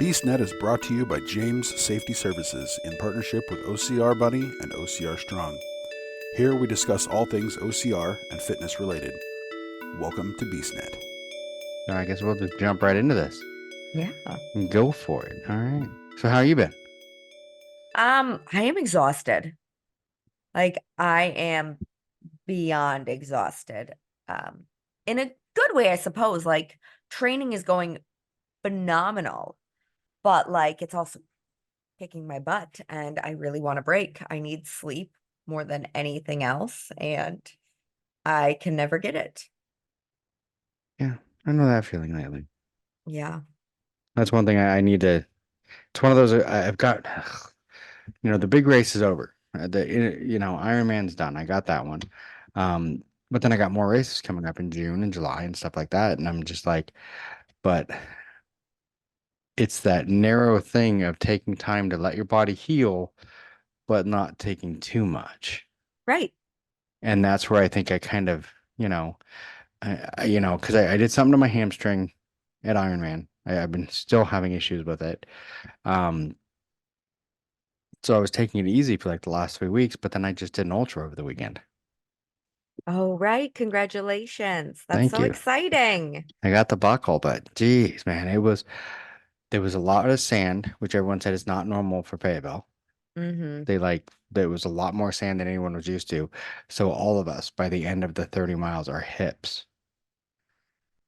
BeastNet is brought to you by James Safety Services in partnership with OCR Buddy and OCR Strong. Here we discuss all things OCR and fitness related. Welcome to BeastNet. I guess we'll just jump right into this. Yeah. Go for it. All right. So how you been? I am exhausted. Like I am beyond exhausted. In a good way, I suppose. Like training is going phenomenal, but like it's also kicking my butt and I really want a break. I need sleep more than anything else, and I can never get it. Yeah, I know that feeling lately. Yeah. That's one thing I need to. It's one of those I've got. The big race is over. Ironman's done. I got that one. But then I got more races coming up in June and July and stuff like that, and I'm just like, but it's that narrow thing of taking time to let your body heal, but not taking too much. Right. And that's where I think I kind of, because I did something to my hamstring at Ironman. I've been still having issues with it. So I was taking it easy for like the last 3 weeks, but then I just did an ultra over the weekend. Oh, right. Congratulations. That's Thank so you. exciting. I got the buckle, but geez, man, there was a lot of sand, which everyone said is not normal for Fayetteville. Mm-hmm. There was a lot more sand than anyone was used to. So all of us, by the end of the 30 miles, our hips,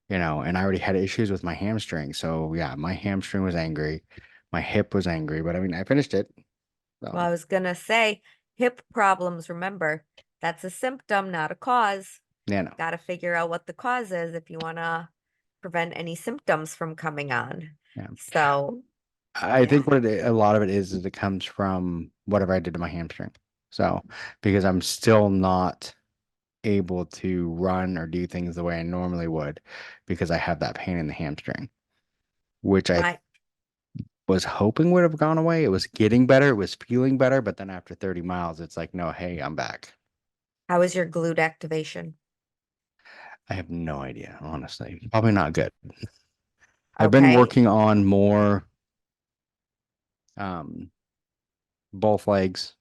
and I already had issues with my hamstring. So yeah, my hamstring was angry. My hip was angry, but I mean, I finished it. So, Well, I was gonna say hip problems, remember, that's a symptom, not a cause. yeah, no. Got to figure out what the cause is if you want to prevent any symptoms from coming on. Yeah. So, I think a lot of it is it comes from whatever I did to my hamstring. So, because I'm still not able to run or do things the way I normally would because I have that pain in the hamstring, which I my was hoping would have gone away. It was getting better, it was feeling better, but then after 30 miles, it's like, no, hey, I'm back. how is your glute activation? I have no idea, honestly. Probably not good. I've been Okay. working on more both legs.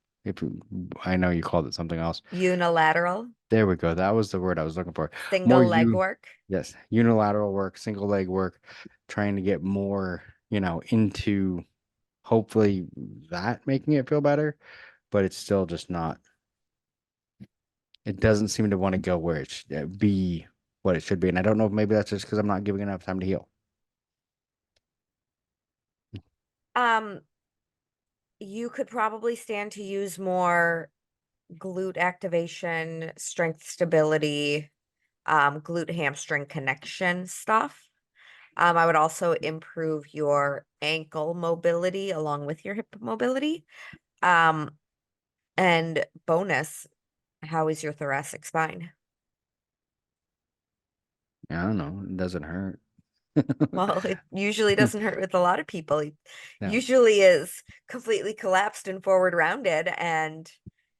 I know you called it something else. Unilateral, There we go. That was the word I was looking for. single leg work. Yes, unilateral work, single leg work, trying to get more, into hopefully that making it feel better, but it's still just not. It doesn't seem to want to go where it should be what it should be. And I don't know if maybe that's just because I'm not giving enough time to heal. Um, you could probably stand to use more glute activation, strength stability, glute hamstring connection stuff. I would also improve your ankle mobility along with your hip mobility. And bonus, how is your thoracic spine? I don't know. It doesn't hurt. Well, it usually doesn't hurt with a lot of people. It Yeah. usually is completely collapsed and forward rounded, and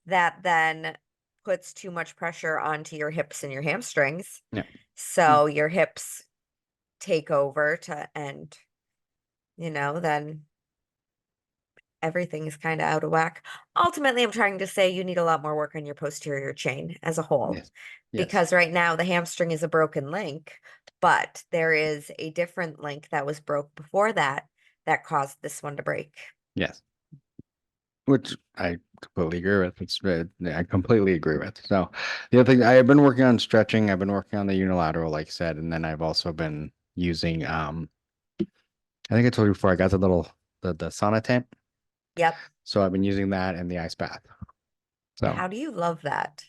that then puts too much pressure onto your hips and your hamstrings. Yeah. So your hips take over and then everything is kind of out of whack. Ultimately, I'm trying to say you need a lot more work on your posterior chain as a whole. Yes. Because right now the hamstring is a broken link, but there is a different link that was broke before that caused this one to break. Yes. Which I completely agree with. I completely agree with. So the other thing I've been working on stretching, I've been working on the unilateral, like I said, and then I've also been using I think I told you before I got the sauna tent. Yep. So I've been using that and the ice bath. So How do you love that?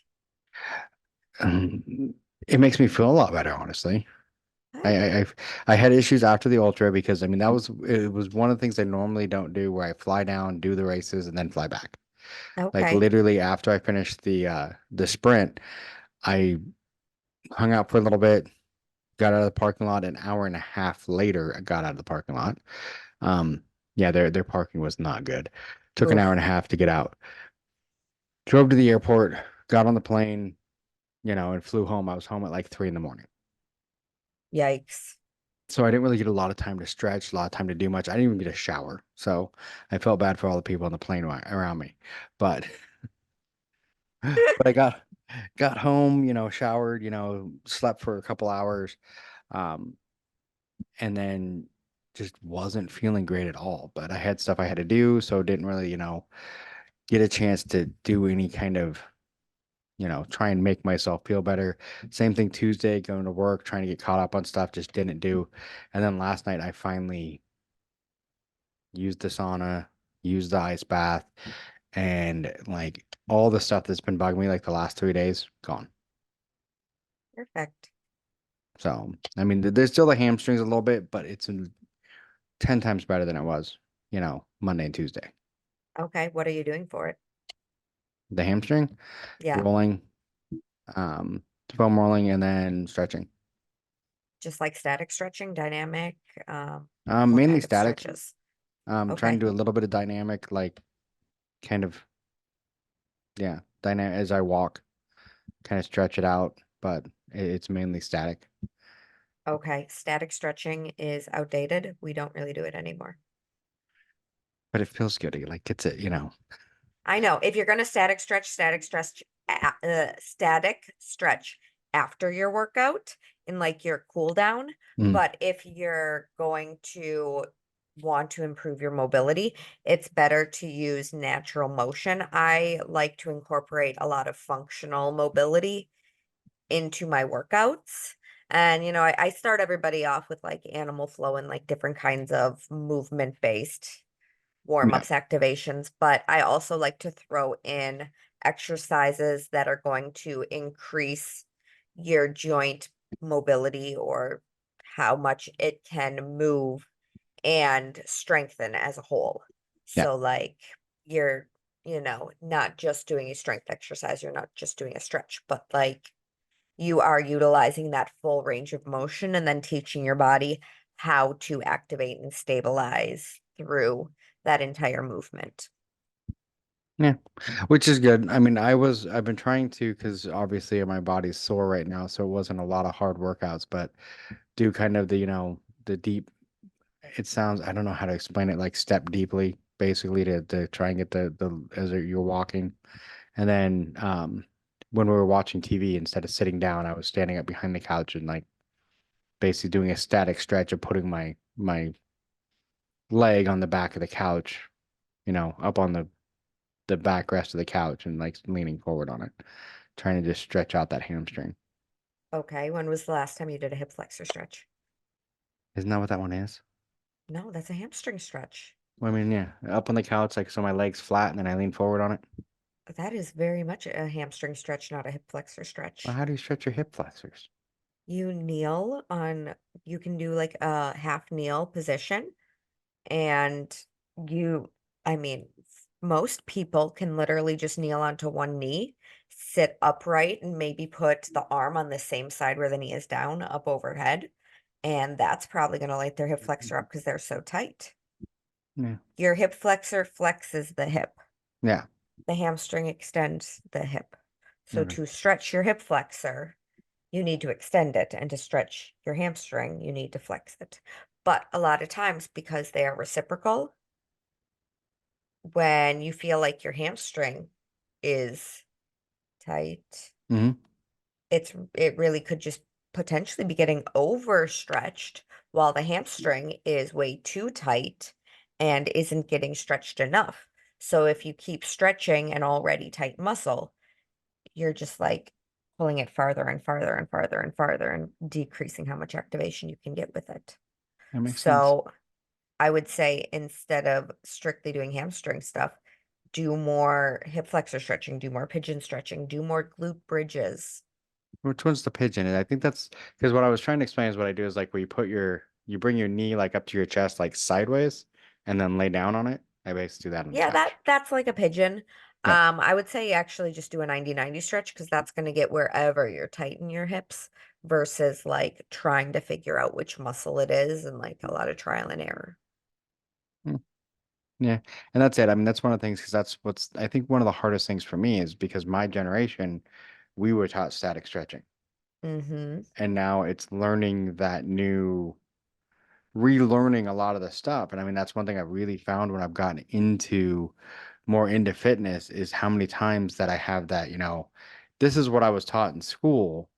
it makes me feel a lot better, honestly. Hey. I had issues after the ultra because I mean it was one of the things I normally don't do where I fly down, do the races, and then fly back. Like Okay. literally after I finished the sprint, I hung out for a little bit, got out of the parking lot. An hour and a half later, I got out of the parking lot. Yeah, their parking was not good. Took an hour Oof. and a half to get out. Drove to the airport, got on the plane, and flew home. I was home at like 3 in the morning. Yikes. So I didn't really get a lot of time to stretch, a lot of time to do much. I didn't even get a shower. So I felt bad for all the people on the plane around me. But but I got home, showered, slept for a couple hours, um, and then just wasn't feeling great at all. But I had stuff I had to do, so didn't really, get a chance to do any kind of, try and make myself feel better. Same thing Tuesday, going to work, trying to get caught up on stuff, just didn't do. And then last night I finally used the sauna, used the ice bath, and like all the stuff that's been bugging me like the last 3 days, gone. Perfect. So, I mean, there's still the hamstrings a little bit, but it's 10 times better than it was, Monday and Tuesday. Okay, what are you doing for it? The hamstring, Yeah, rolling, um, foam rolling, and then stretching. just like static stretching, dynamic, what Mainly kind of static. stretches? Trying to Okay, do a little bit of dynamic, like kind of, yeah, dynamic as I walk, kind of stretch it out, but it's mainly static. okay. Static stretching is outdated. We don't really do it anymore. But it feels good. It like gets it. I know if you're going to static stretch after your workout in like your cool down. Mm, But if you're going to want to improve your mobility, it's better to use natural motion. I like to incorporate a lot of functional mobility into my workouts. And, I start everybody off with like animal flow and like different kinds of movement based yeah. warm-ups, activations, but I also like to throw in exercises that are going to increase your joint mobility or how much it can move and strengthen as a whole. Yeah. So like you're, not just doing a strength exercise, you're not just doing a stretch, but like you are utilizing that full range of motion and then teaching your body how to activate and stabilize through that entire movement. Yeah. Which is good. I mean, I've been trying to, because obviously my body's sore right now, so it wasn't a lot of hard workouts, but do kind of the deep, it sounds, I don't know how to explain it, like step deeply, basically to try and get the as you're walking. And then when we were watching TV, instead of sitting down, I was standing up behind the couch and like basically doing a static stretch of putting my leg on the back of the couch, up on the backrest of the couch and like leaning forward on it, trying to just stretch out that hamstring. Okay, when was the last time you did a hip flexor stretch? Isn't that what that one is? No, that's a hamstring stretch. Well, I mean, yeah, up on the couch, like so my leg's flat and then I lean forward on it. That is very much a hamstring stretch, not a hip flexor Well, stretch. how do you stretch your hip flexors? You kneel on, you can do like a half kneel position and you, I mean, most people can literally just kneel onto one knee, sit upright, and maybe put the arm on the same side where the knee is down, up overhead. And that's probably going to light their hip flexor up because they're so tight. Yeah. Your hip flexor flexes the hip, Yeah. the hamstring extends the hip. So Okay. to stretch your hip flexor, you need to extend it, and to stretch your hamstring, you need to flex it. But a lot of times, because they are reciprocal, when you feel like your hamstring is tight, Hmm. it really could just potentially be getting overstretched while the hamstring is way too tight and isn't getting stretched enough. So if you keep stretching an already tight muscle, you're just like pulling it farther and farther and farther and farther and decreasing how much activation you can get with it. That makes sense. So I would say instead of strictly doing hamstring stuff, do more hip flexor stretching, do more pigeon stretching, do more glute bridges. Which one's the pigeon? And I think that's because what I was trying to explain is what I do is like where you bring your knee like up to your chest, like sideways, and then lay down on it. I basically do that on the Yeah, couch. that's like a pigeon. Yeah. I would say actually just do a 90-90 stretch because that's going to get wherever you're tight in your hips versus like trying to figure out which muscle it is and like a lot of trial and error. Hmm. Yeah. And that's it. I mean, that's one of the things because that's what's I think one of the hardest things for me is because my generation, we were taught static stretching. Mm-hmm. And now it's learning that new relearning a lot of the stuff. And I mean, that's one thing I really found when I've gotten more into fitness is how many times that I have that, this is what I was taught in school,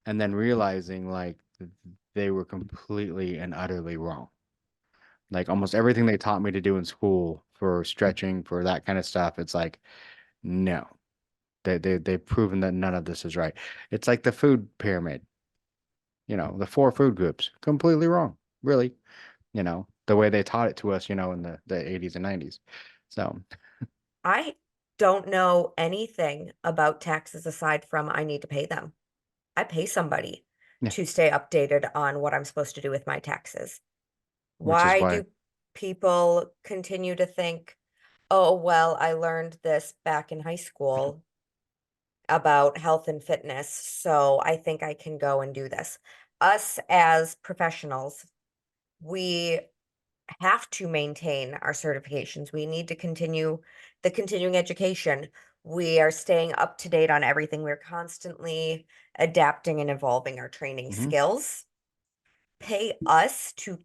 and then realizing like they were completely and utterly wrong. Like almost everything they taught me to do in school for stretching, for that kind of stuff, it's like, no, they've proven that none of this is right. It's like the food pyramid, the four food groups, completely wrong, really, the way they taught it to us, in the 80s and 90s. So, I don't know anything about taxes aside from I need to pay them. I pay somebody yeah, to stay updated on what I'm supposed to do with my taxes. which is Why why, do people continue to think, oh, well, I learned this back in high school about health and fitness, so I think I can go and do this. Us as professionals, we have to maintain our certifications. We need to continue the continuing education. We are staying up to date on everything. We're constantly adapting and evolving our training Mhm. skills. Pay us to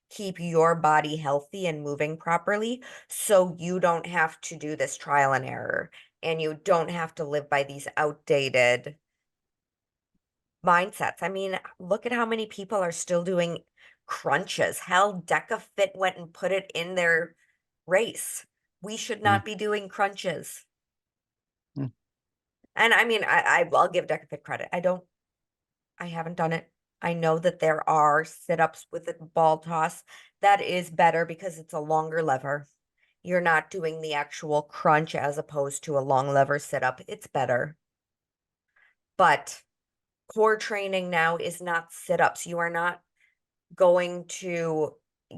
keep your body healthy and moving properly so you don't have to do this trial and error and you don't have to live by these outdated mindsets. I mean, look at how many people are still doing crunches. Hell, DecaFit went and put it in their race. We should Mhm. not be doing crunches. Mm. And I mean, I'll give DecaFit credit. I haven't done it. I know that there are sit-ups with a ball toss that is better because it's a longer lever. You're not doing the actual crunch as opposed to a long lever sit-up. It's better. But core training now is not sit-ups. You are not going to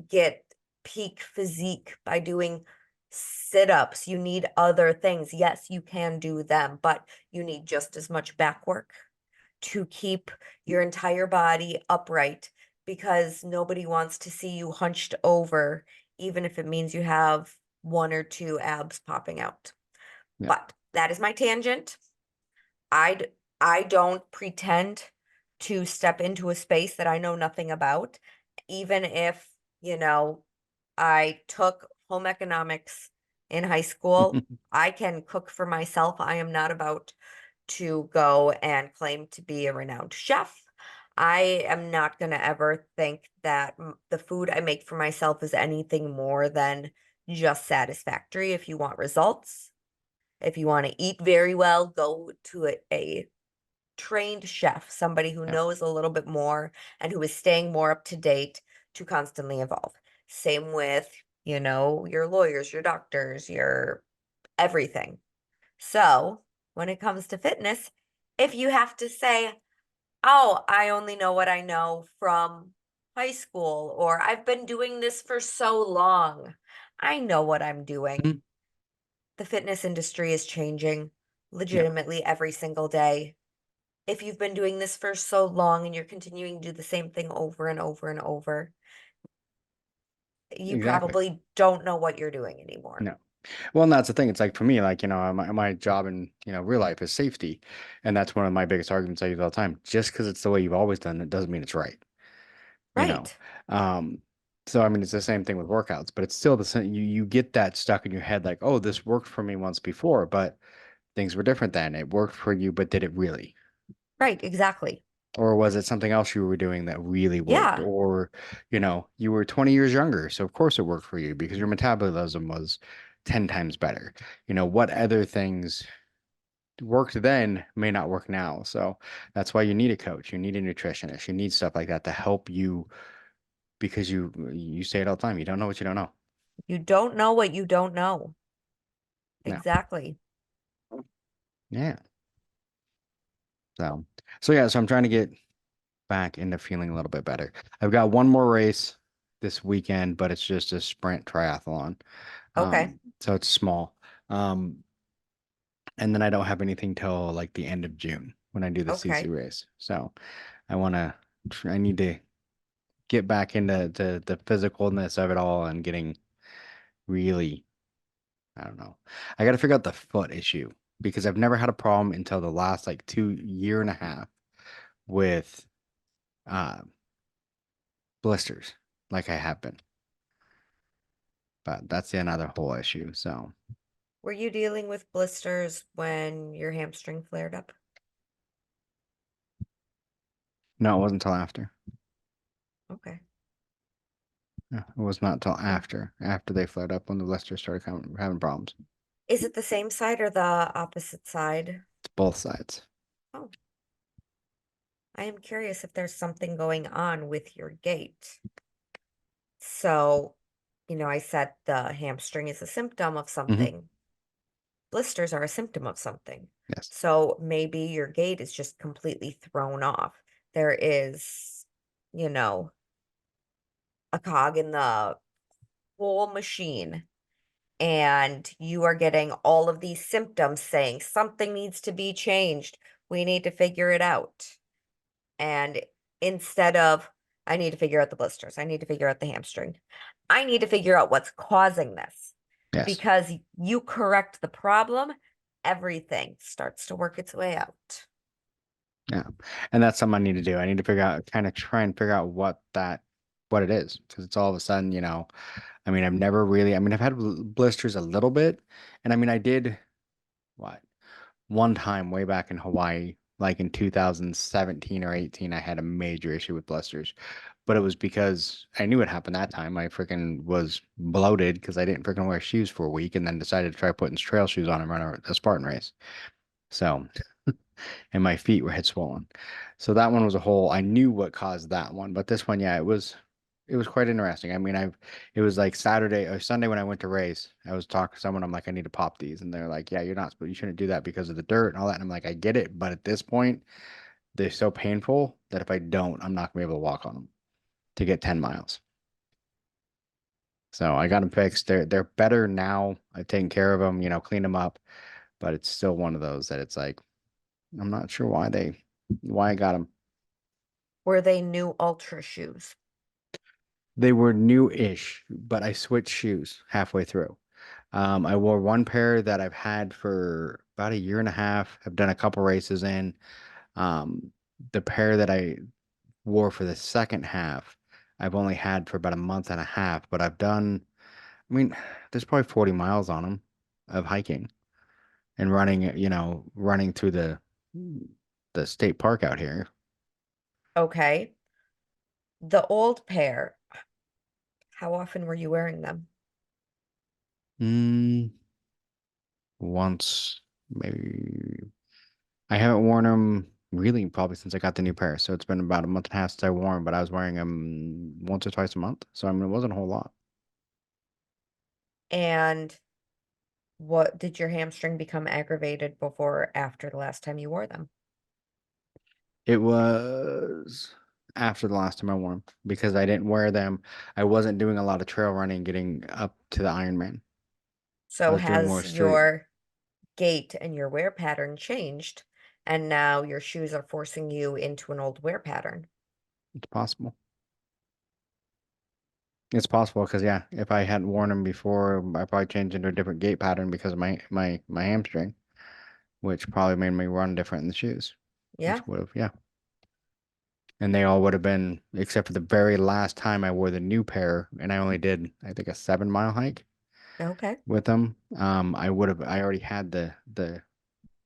get peak physique by doing sit-ups. You need other things. Yes, you can do them, but you need just as much back work to keep your entire body upright because nobody wants to see you hunched over, even if it means you have one or two abs popping out. Yeah. But that is my tangent. I I don't pretend to step into a space that I know nothing about, even if, I took home economics in high school. I can cook for myself. I am not about to go and claim to be a renowned chef. I am not going to ever think that the food I make for myself is anything more than just satisfactory. If you want results, if you want to eat very well, go to a trained chef, somebody who Yeah. knows a little bit more and who is staying more up to date to constantly evolve. Same with, your lawyers, your doctors, your everything. So when it comes to fitness, if you have to say, oh, I only know what I know from high school, or I've been doing this for so long, I know what I'm doing. Mhm. The fitness industry is changing Yeah, legitimately every single day. If you've been doing this for so long and you're continuing to do the same thing over and over and over, you exactly. probably don't know what you're doing anymore. No. Well, and that's the thing. It's like for me, like, my job in, real life is safety. And that's one of my biggest arguments I use all the time. Just because it's the way you've always done it doesn't mean it's right. You know. Right. Um, so I mean it's the same thing with workouts, but it's still the same. You get that stuck in your head, like, oh, this worked for me once before, but things were different then. It worked for you, but did it really? Right. Exactly. Or was it something else you were doing that really worked? Yeah. Or, you were 20 years younger, so of course it worked for you because your metabolism was 10 times better. What other things worked then may not work now. So that's why you need a coach, you need a nutritionist, you need stuff like that to help you because you say it all the time, you don't know what you don't know. You don't know what you don't know. No. Exactly. Yeah. So yeah, so I'm trying to get back into feeling a little bit better. I've got one more race this weekend, but it's just a sprint triathlon. Okay. So it's small. Um, and then I don't have anything till like the end of June when I do the CC Okay. race. So I need to get back into the physicalness of it all and getting really, I don't know. I got to figure out the foot issue because I've never had a problem until the last like 2 year and a half with uh blisters like I have been. But that's another whole issue. So Were you dealing with blisters when your hamstring flared up? no, it wasn't until after. Okay. Yeah, it was not until after they flared up when the blisters started having problems. Is it the same side or the opposite side? It's both sides. Oh, I am curious if there's something going on with your gait. So, I said the hamstring is a symptom of something. Blisters are a symptom of something. Yes. So maybe your gait is just completely thrown off. There is, a cog in the whole machine, and you are getting all of these symptoms saying something needs to be changed. We need to figure it out. And instead of, I need to figure out the blisters, I need to figure out the hamstring, I need to figure out what's causing this. Yes. Because you correct the problem, everything starts to work its way out. Yeah. And that's something I need to do. I need to try and figure out what it is. Because it's all of a sudden, I've had blisters a little bit. And I did one time way back in Hawaii, like in 2017 or 18, I had a major issue with blisters. But it was because I knew it happened that time. I freaking was bloated because I didn't freaking wear shoes for a week and then decided to try putting trail shoes on and run a Spartan race. So, and my feet had swollen. So that one was I knew what caused that one. But this one, yeah, it was quite interesting. It was like Saturday or Sunday when I went to race. I was talking to someone. I'm like, I need to pop these, and they're like, yeah, you shouldn't do that because of the dirt and all that. And I'm like, I get it, but at this point, they're so painful that if I don't, I'm not gonna be able to walk on them to get 10 miles. So I got them fixed. They're better now. I've taken care of them, cleaned them up, but it's still one of those that it's like, I'm not sure why I got them. Were they new Ultra shoes? They were new-ish, but I switched shoes halfway through. I wore one pair that I've had for about a year and a half. I've done a couple races in. The pair that I wore for the second half, I've only had for about a month and a half, but there's probably 40 miles on them of hiking and running through the state park out here. Okay. The old pair, how often were you wearing them? Once, maybe. I haven't worn them really probably since I got the new pair. So it's been about a month and a half since I wore them, but I was wearing them once or twice a month. So it wasn't a whole lot. And what did your hamstring become aggravated before or after the last time you wore them? It was after the last time I wore them because I didn't wear them. I wasn't doing a lot of trail running getting up to the Ironman. I So was doing more has street. your gait and your wear pattern changed, and now your shoes are forcing you into an old wear pattern? It's possible. It's possible because yeah, if I hadn't worn them before, I probably changed into a different gait pattern because of my hamstring, which probably made me run different in the shoes. Yeah. Which would have, yeah. And they all would have been, except for the very last time I wore the new pair, and I only did, I think, a 7 mile hike Okay. with them. I already had the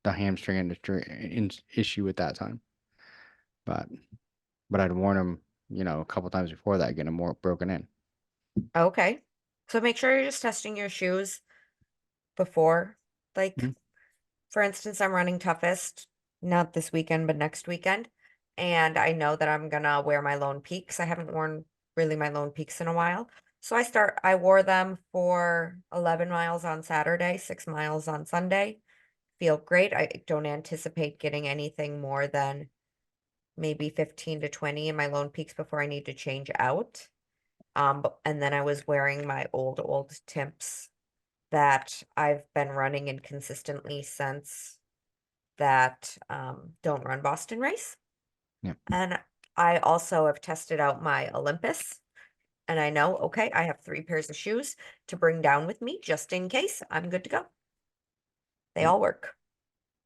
hamstring issue at that time, but I'd worn them, a couple times before that, getting them more broken in. Okay. So make sure you're just testing your shoes before. Like, Mhm. for instance, I'm running toughest, not this weekend, but next weekend. And I know that I'm gonna wear my Lone Peaks. I haven't worn really my Lone Peaks in a while. So I wore them for 11 miles on Saturday, 6 miles on Sunday. Feel great. I don't anticipate getting anything more than maybe 15 to 20 in my Lone Peaks before I need to change out. And then I was wearing my old Timps that I've been running inconsistently since that Don't Run Boston race. Yeah. And I also have tested out my Olympus, and I know, okay, I have 3 pairs of shoes to bring down with me just in case. I'm good to go. They all work.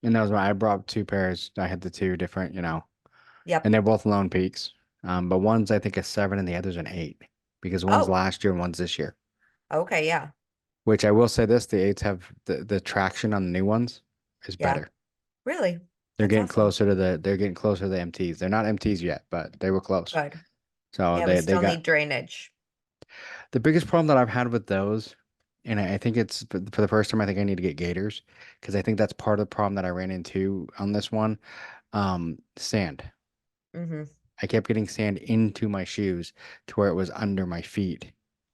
And that was why I brought 2 pairs. I had the 2 different, Yep. and they're both Lone Peaks. But one's I think a 7 and the other's an 8 because one's Oh, last year and one's this year. okay, yeah, Which I will say this, the 8s have the traction on the new ones is yeah. better. Really? They're That's getting awesome. closer to they're getting closer to the MTs. They're not MTs yet, but they were close. Good. So Yeah, we they still got need drainage. the biggest problem that I've had with those, and I think it's for the first time, I think I need to get gaiters because I think that's part of the problem that I ran into on this one. Sand. Mm-hmm. I kept getting sand into my shoes to where it was under my feet,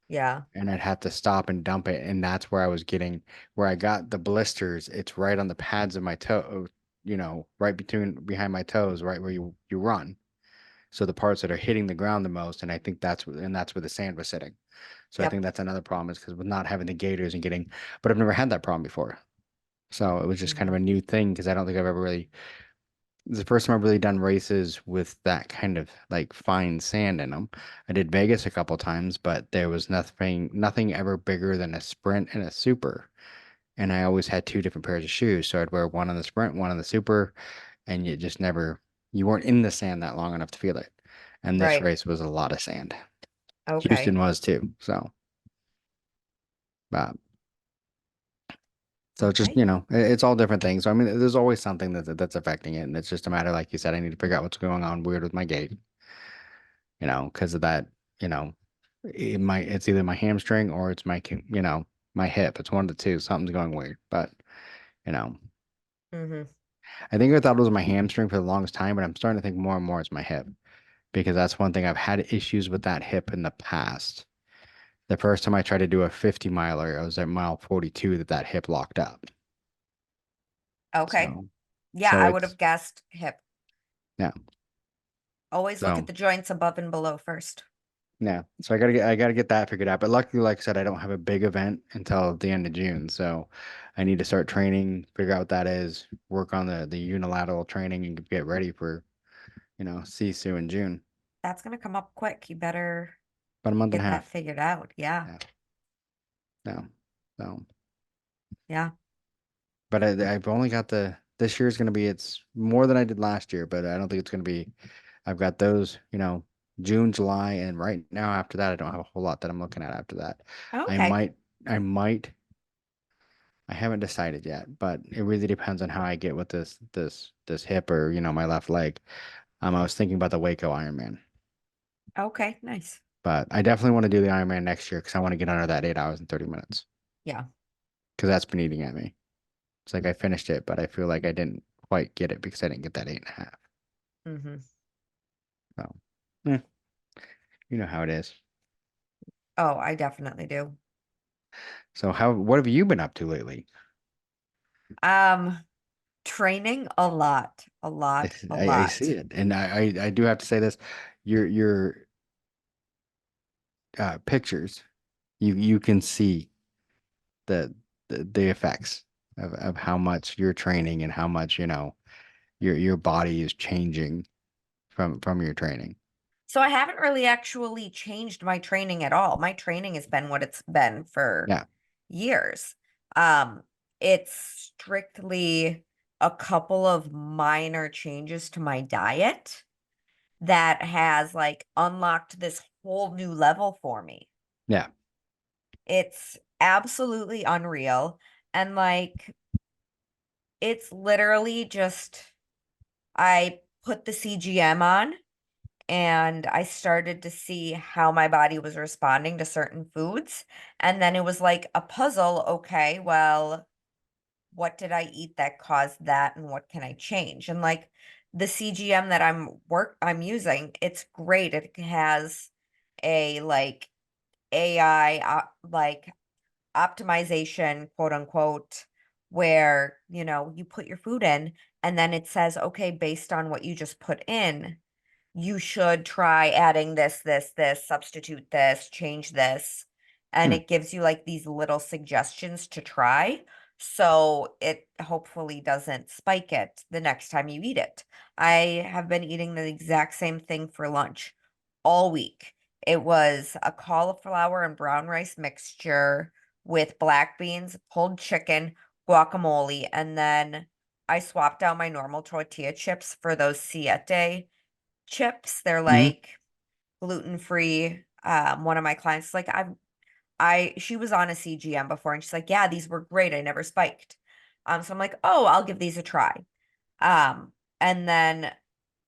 Yeah. and I'd have to stop and dump it, and that's where I was getting where I got the blisters. It's right on the pads of my toe, right behind my toes, right where you run. So the parts that are hitting the ground the most, and I think that's where the sand was sitting. So I think Yep. that's another problem is because with not having the gaiters and getting, but I've never had that problem before. So it was just kind of Mm-hmm. a new thing because I don't think I've ever really, it's the first time I've really done races with that kind of like fine sand in them. I did Vegas a couple times, but there was nothing ever bigger than a sprint and a super. And I always had two different pairs of shoes. So I'd wear one on the sprint, one on the super, and you weren't in the sand that long enough to feel it. And this Right. race was a lot of sand. Houston Okay. was too. So, but so it's just, Okay. it's all different things. So I mean, there's always something that's affecting it, and it's just a matter, like you said, I need to figure out what's going on weird with my gait, because of that, you know, it's either my hamstring or it's my hip. It's one of the two. Something's going weird, but you know, Mm-hmm. I think I thought it was my hamstring for the longest time, but I'm starting to think more and more it's my hip because that's one thing I've had issues with that hip in the past. The first time I tried to do a 50 miler, I was at mile 42 that hip locked up. Okay. So, Yeah, so I would have it's guessed hip. yeah. Always look So at the joints above and below first. yeah, so I gotta get that figured out. But luckily, like I said, I don't have a big event until the end of June, so I need to start training, figure out what that is, work on the unilateral training, and get ready for Sisu in June. That's gonna come up quick. You better About a month and a get that half. figured out. Yeah. Yeah, no, so Yeah. but I've only got this year's gonna be it's more than I did last year, but I don't think it's gonna be. I've got those, June, July, and right now after that, I don't have a whole lot that I'm looking at after that. I Okay. might, I might I haven't decided yet, but it really depends on how I get with this hip or my left leg. I was thinking about the Waco Ironman, Okay. Nice. but I definitely want to do the Ironman next year because I want to get under that 8 hours and 30 minutes Yeah. because that's been eating at me. It's like I finished it, but I feel like I didn't quite get it because I didn't get that 8.5. Mm-hmm. So, yeah, you know how it is. Oh, I definitely do. So what have you been up to lately? Um, Training a lot, a lot, a I see lot. it, and I do have to say this: your pictures, you can see the the effects of how much you're training and how much your body is changing from your training. So I haven't really actually changed my training at all. My training has been what it's been for Yeah, years. Um, it's strictly a couple of minor changes to my diet that has like unlocked this whole new level for me. yeah. It's absolutely unreal. And like, it's literally just, I put the CGM on and I started to see how my body was responding to certain foods. And then it was like a puzzle. Okay, well, what did I eat that caused that and what can I change? And like the CGM that I'm using, it's great. It has a like AI like optimization, quote unquote, where, you put your food in and then it says, okay, based on what you just put in, you should try adding this, substitute this, change this. And Hmm. it gives you like these little suggestions to try. So it hopefully doesn't spike it the next time you eat it. I have been eating the exact same thing for lunch all week. It was a cauliflower and brown rice mixture with black beans, pulled chicken, guacamole, and then I swapped out my normal tortilla chips for those Siete chips. They're Hmm. like gluten-free. One of my clients is like, she was on a CGM before and she's like, yeah, these were great. I never spiked. So I'm like, oh, I'll give these a try. And then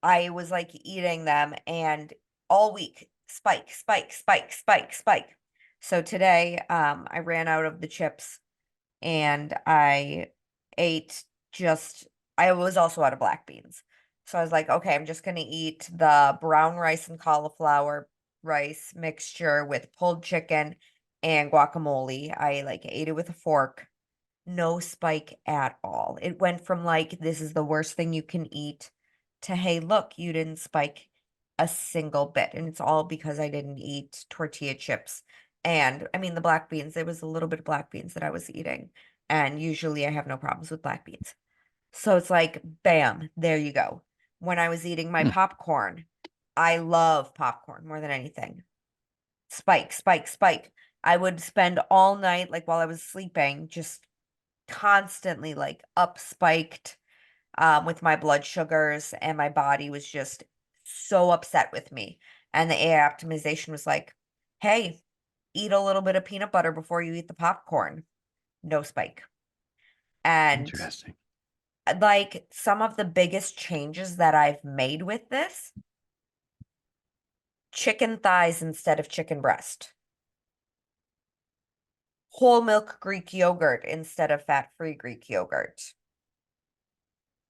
I was like eating them and all week, spike, spike, spike, spike, spike. So today, I ran out of the chips and I ate I was also out of black beans. So I was like, okay, I'm just going to eat the brown rice and cauliflower rice mixture with pulled chicken and guacamole. I like ate it with a fork. No spike at all. It went from like, this is the worst thing you can eat to, hey, look, you didn't spike a single bit. And it's all because I didn't eat tortilla chips. And I mean, the black beans, there was a little bit of black beans that I was eating. And usually I have no problems with black beans. So it's like, bam, there you go. When I was eating my popcorn, I love popcorn more than anything. Spike, spike, spike. I would spend all night, like while I was sleeping, just constantly like up spiked with my blood sugars, and my body was just so upset with me. And the AI optimization was like, hey, eat a little bit of peanut butter before you eat the popcorn. No spike. And Interesting. like some of the biggest changes that I've made with this, chicken thighs instead of chicken breast, whole milk Greek yogurt instead of fat-free Greek yogurt,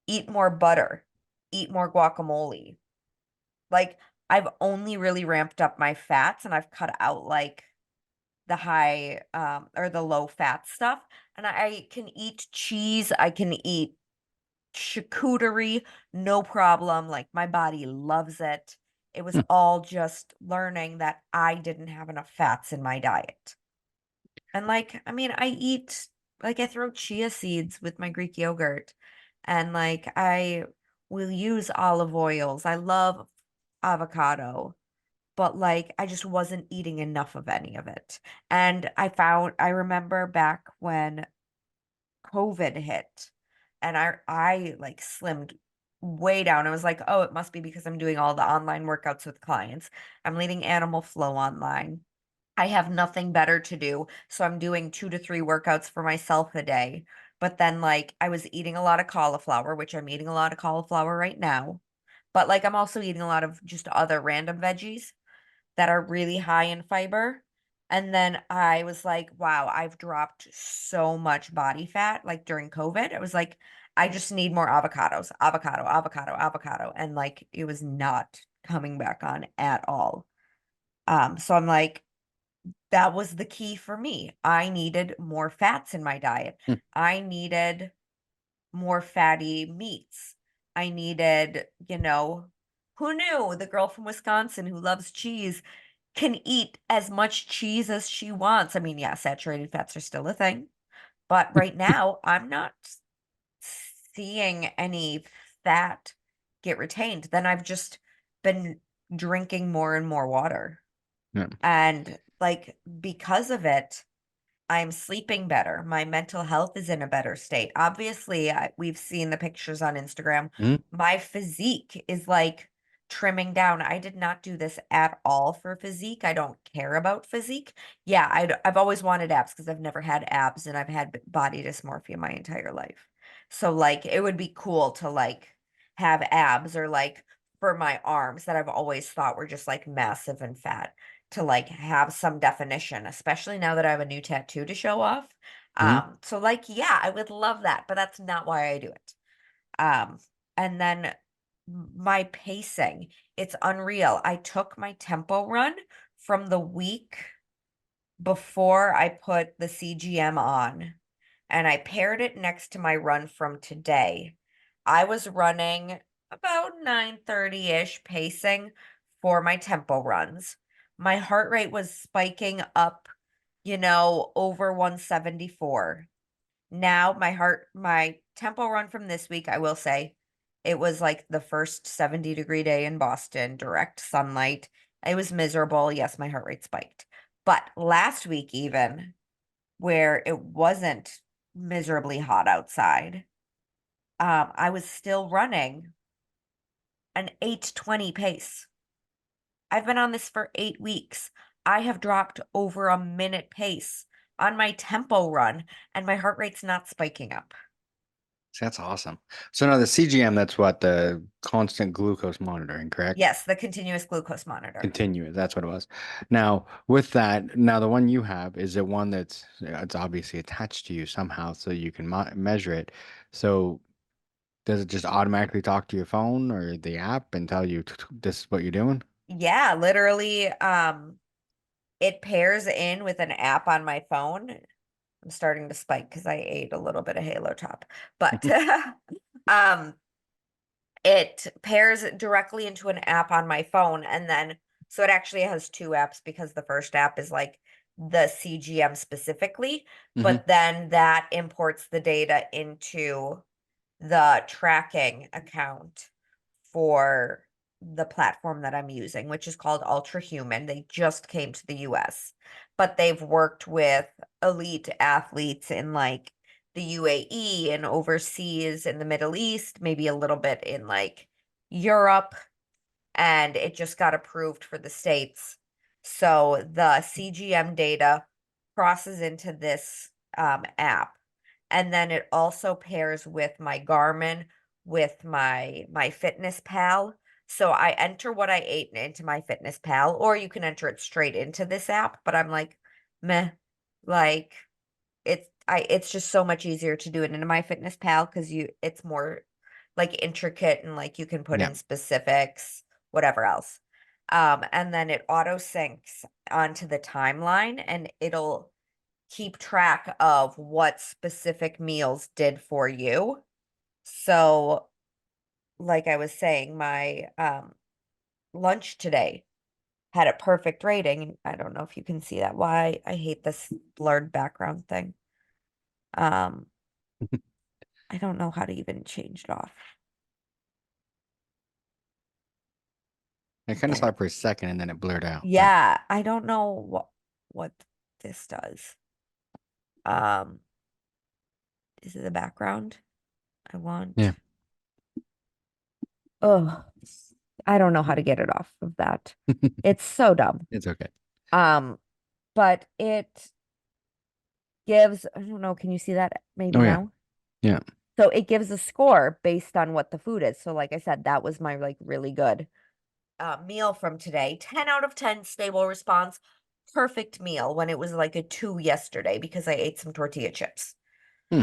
eat more butter, eat more guacamole. Like I've only really ramped up my fats and I've cut out like the high or the low fat stuff. And I can eat cheese, I can eat charcuterie, no problem. Like my body loves it. It was all just learning that I didn't have enough fats in my diet. And like, I mean, I throw chia seeds with my Greek yogurt and like I will use olive oils. I love avocado, but like I just wasn't eating enough of any of it. And I remember back when COVID hit and I like slimmed way down. I was like, oh, it must be because I'm doing all the online workouts with clients. I'm leading Animal Flow online. I have nothing better to do, so I'm doing 2 to 3 workouts for myself a day. But then like I was eating a lot of cauliflower, which I'm eating a lot of cauliflower right now. But like I'm also eating a lot of just other random veggies that are really high in fiber. And then I was like, wow, I've dropped so much body fat like during COVID. I was like, I just need more avocados, avocado, avocado, avocado. And like it was not coming back on at all. So I'm like, that was the key for me. I needed more fats in my diet. I needed more fatty meats. I needed, who knew the girl from Wisconsin who loves cheese can eat as much cheese as she wants. I mean, yeah, saturated fats are still a thing, but right now I'm not seeing any fat get retained. Then I've just been drinking more and more water. Yeah. And like because of it, I'm sleeping better. My mental health is in a better state. Obviously, we've seen the pictures on Instagram. Mhm. My physique is like trimming down. I did not do this at all for physique. I don't care about physique. Yeah, I've always wanted abs because I've never had abs and I've had body dysmorphia my entire life. So like it would be cool to like have abs or like for my arms that I've always thought were just like massive and fat to like have some definition, especially now that I have a new tattoo to show off. So like, yeah, I would love that, but that's not why I do it. Um, and then my pacing, it's unreal. I took my tempo run from the week before I put the CGM on and I paired it next to my run from today. I was running about 9:30-ish pacing for my tempo runs. My heart rate was spiking up, over 174. Now my tempo run from this week, I will say, it was like the first 70-degree day in Boston, direct sunlight. It was miserable. Yes, my heart rate spiked. But last week, even where it wasn't miserably hot outside, I was still running an 8:20 pace. I've been on this for 8 weeks. I have dropped over a minute pace on my tempo run, and my heart rate's not spiking up. That's awesome. So now the CGM, that's what the constant glucose monitoring, correct? Yes, the continuous glucose monitor. Continuous, that's what it was. Now, with that, now the one you have, is it one that's it's obviously attached to you somehow so you can measure it. So does it just automatically talk to your phone or the app and tell you this is what you're doing? Yeah, literally, it pairs in with an app on my phone. I'm starting to spike because I ate a little bit of Halo Top, but um, it pairs directly into an app on my phone, and then so it actually has 2 apps because the first app is like the CGM specifically, but then that imports the data into the tracking account for the platform that I'm using, which is called Ultra Human. They just came to the US, but they've worked with elite athletes in like the UAE and overseas in the Middle East, maybe a little bit in like Europe, and it just got approved for the States. So the CGM data crosses into this app, and then it also pairs with my Garmin, with my Fitness Pal. So I enter what I ate into my Fitness Pal, or you can enter it straight into this app, but I'm like, meh, like it's just so much easier to do it into my Fitness Pal because it's more like intricate and like you can put Yeah. in specifics, whatever else. And then it auto syncs onto the timeline, and it'll keep track of what specific meals did for you. So, like I was saying, my lunch today had a perfect rating. I don't know if you can see that. Why I hate this blurred background thing. I don't know how to even change it off. I kind of saw There. it for a second and then it blurred out. Yeah, I don't know what this does. Is it the background? I want. Yeah. Oh, I don't know how to get it off of that. It's so dumb. It's okay. But it gives, I don't know, can you see that maybe Oh, yeah. now? Yeah. So it gives a score based on what the food is. So like I said, that was my like really good meal from today. 10 out of 10 stable response. Perfect meal when it was like a 2 yesterday because I ate some tortilla chips. Hmm.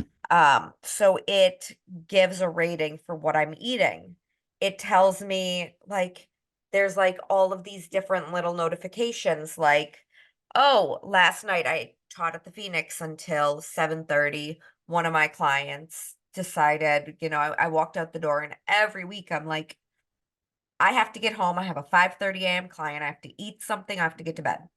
So it gives a rating for what I'm eating. It tells me like there's like all of these different little notifications like, oh, last night I taught at the Phoenix until 7:30. One of my clients decided, I walked out the door, and every week I'm like, I have to get home. I have a 5:30 a.m. client. I have to eat something. I have to get to bed.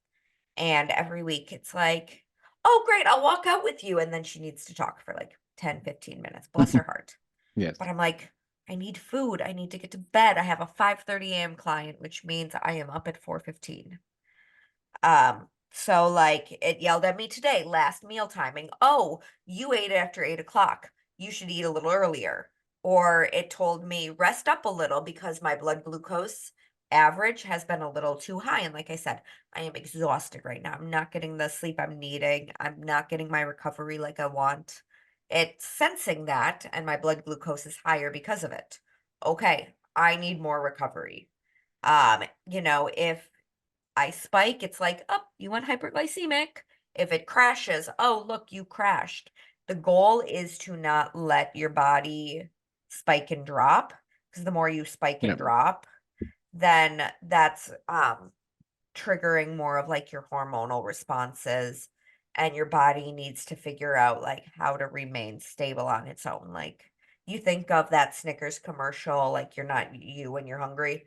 And every week it's like, oh, great, I'll walk out with you. And then she needs to talk for like 10, 15 minutes. Bless her heart. Yes. But I'm like, I need food. I need to get to bed. I have a 5:30 a.m. client, which means I am up at 4:15. So like it yelled at me today, last meal timing. Oh, you ate after 8 o'clock. You should eat a little earlier. Or it told me rest up a little because my blood glucose average has been a little too high. And like I said, I am exhausted right now. I'm not getting the sleep I'm needing. I'm not getting my recovery like I want. It's sensing that, and my blood glucose is higher because of it. Okay, I need more recovery. If I spike, it's like, oh, you went hyperglycemic. If it crashes, oh, look, you crashed. The goal is to not let your body spike and drop, because the more you spike and Yep. drop, then that's triggering more of like your hormonal responses, and your body needs to figure out like how to remain stable on its own. Like you think of that Snickers commercial, like you're not you when you're hungry.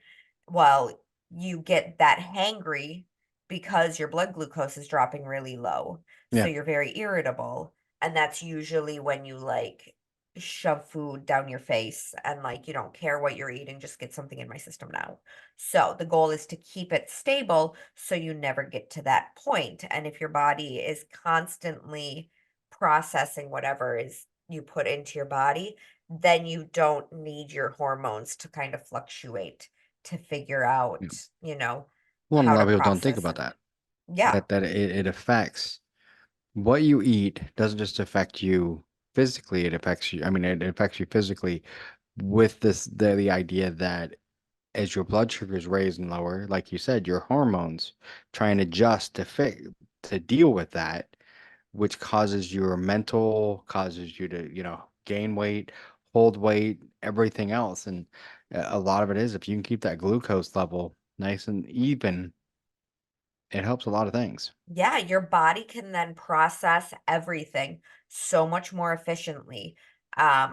Well, you get that hangry because your blood glucose is dropping really low. So Yeah. you're very irritable. And that's usually when you like shove food down your face and like you don't care what you're eating, just get something in my system now. So the goal is to keep it stable so you never get to that point. And if your body is constantly processing whatever is you put into your body, then you don't need your hormones to kind of fluctuate to figure out, Yeah. Well, and a how lot to of people don't think process about and that. yeah. That it affects what you eat doesn't just affect you physically, it affects you. I mean, it affects you physically with the idea that as your blood sugars raise and lower, like you said, your hormones try and adjust to deal with that, which causes your mental, causes you to, gain weight, hold weight, everything else. And a lot of it is if you can keep that glucose level nice and even, it helps a lot of things. Yeah, your body can then process everything so much more efficiently. I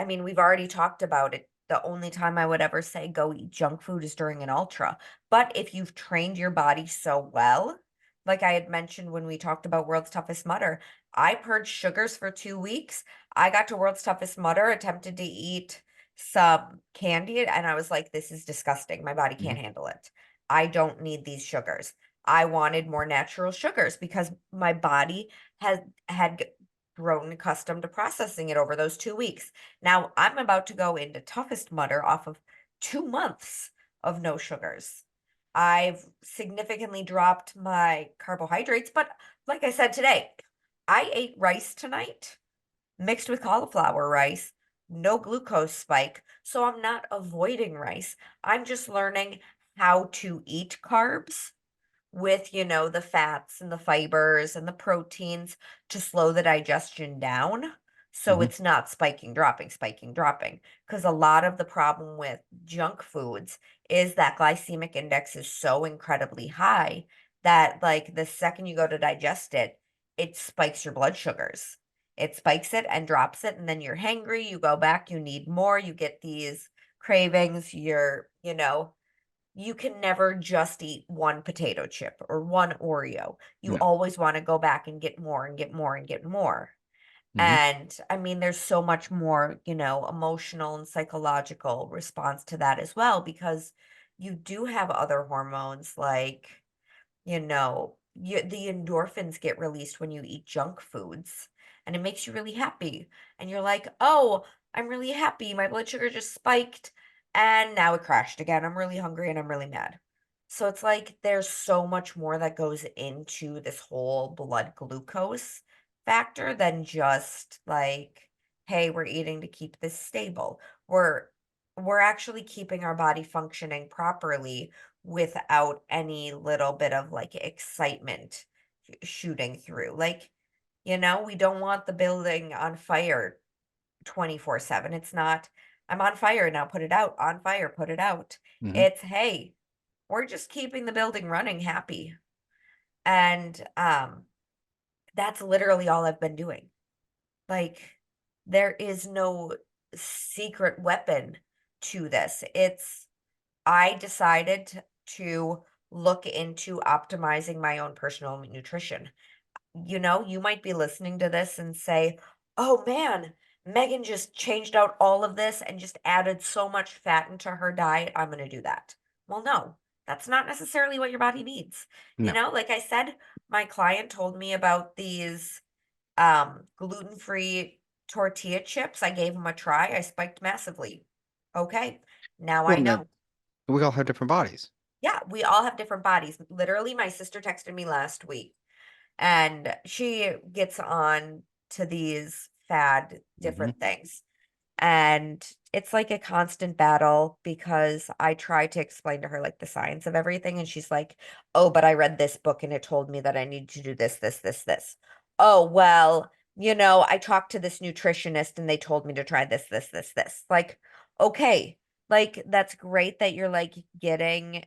mean, we've already talked about it. The only time I would ever say go eat junk food is during an ultra. But if you've trained your body so well, like I had mentioned when we talked about World's Toughest Mudder, I purged sugars for 2 weeks. I got to World's Toughest Mudder, attempted to eat some candy, and I was like, this is disgusting. My body Hmm. can't handle it. I don't need these sugars. I wanted more natural sugars because my body had grown accustomed to processing it over those 2 weeks. Now I'm about to go into toughest mudder off of 2 months of no sugars. I've significantly dropped my carbohydrates, but like I said today, I ate rice tonight mixed with cauliflower rice, no glucose spike. So I'm not avoiding rice. I'm just learning how to eat carbs with, the fats and the fibers and the proteins to slow the digestion down. So Hmm. it's not spiking, dropping, spiking, dropping. Because a lot of the problem with junk foods is that glycemic index is so incredibly high that, like, the second you go to digest it, it spikes your blood sugars. It spikes it and drops it, and then you're hangry, you go back, you need more, you get these cravings, you can never just eat one potato chip or one Oreo. You No. always want to go back and get more and get more and get more. Hmm. And I mean, there's so much more, emotional and psychological response to that as well, because you do have other hormones like, the endorphins get released when you eat junk foods, and it makes you really happy. And you're like, oh, I'm really happy. My blood sugar just spiked and now it crashed again. I'm really hungry and I'm really mad. So it's like there's so much more that goes into this whole blood glucose factor than just like, hey, we're eating to keep this stable. We're actually keeping our body functioning properly without any little bit of like excitement shooting through. Like, we don't want the building on fire 24/7. It's not, I'm on fire now, put it out, on fire, put it out. Hmm. It's, hey, we're just keeping the building running happy. And that's literally all I've been doing. Like, there is no secret weapon to this. I decided to look into optimizing my own personal nutrition. You might be listening to this and say, oh man, Megan just changed out all of this and just added so much fat into her diet. I'm going to do that. Well, no, that's not necessarily what your body needs. No. Like I said, my client told me about these gluten-free tortilla chips. I gave them a try. I spiked massively. Okay, now Well, I and that know. we all have different bodies. Yeah, we all have different bodies. Literally, my sister texted me last week and she gets on to these fad Hmm. different things. And it's like a constant battle because I try to explain to her like the science of everything. And she's like, oh, but I read this book and it told me that I need to do this, this, this, this. Oh, well, I talked to this nutritionist and they told me to try this, this, this, this. Like, okay, like that's great that you're like getting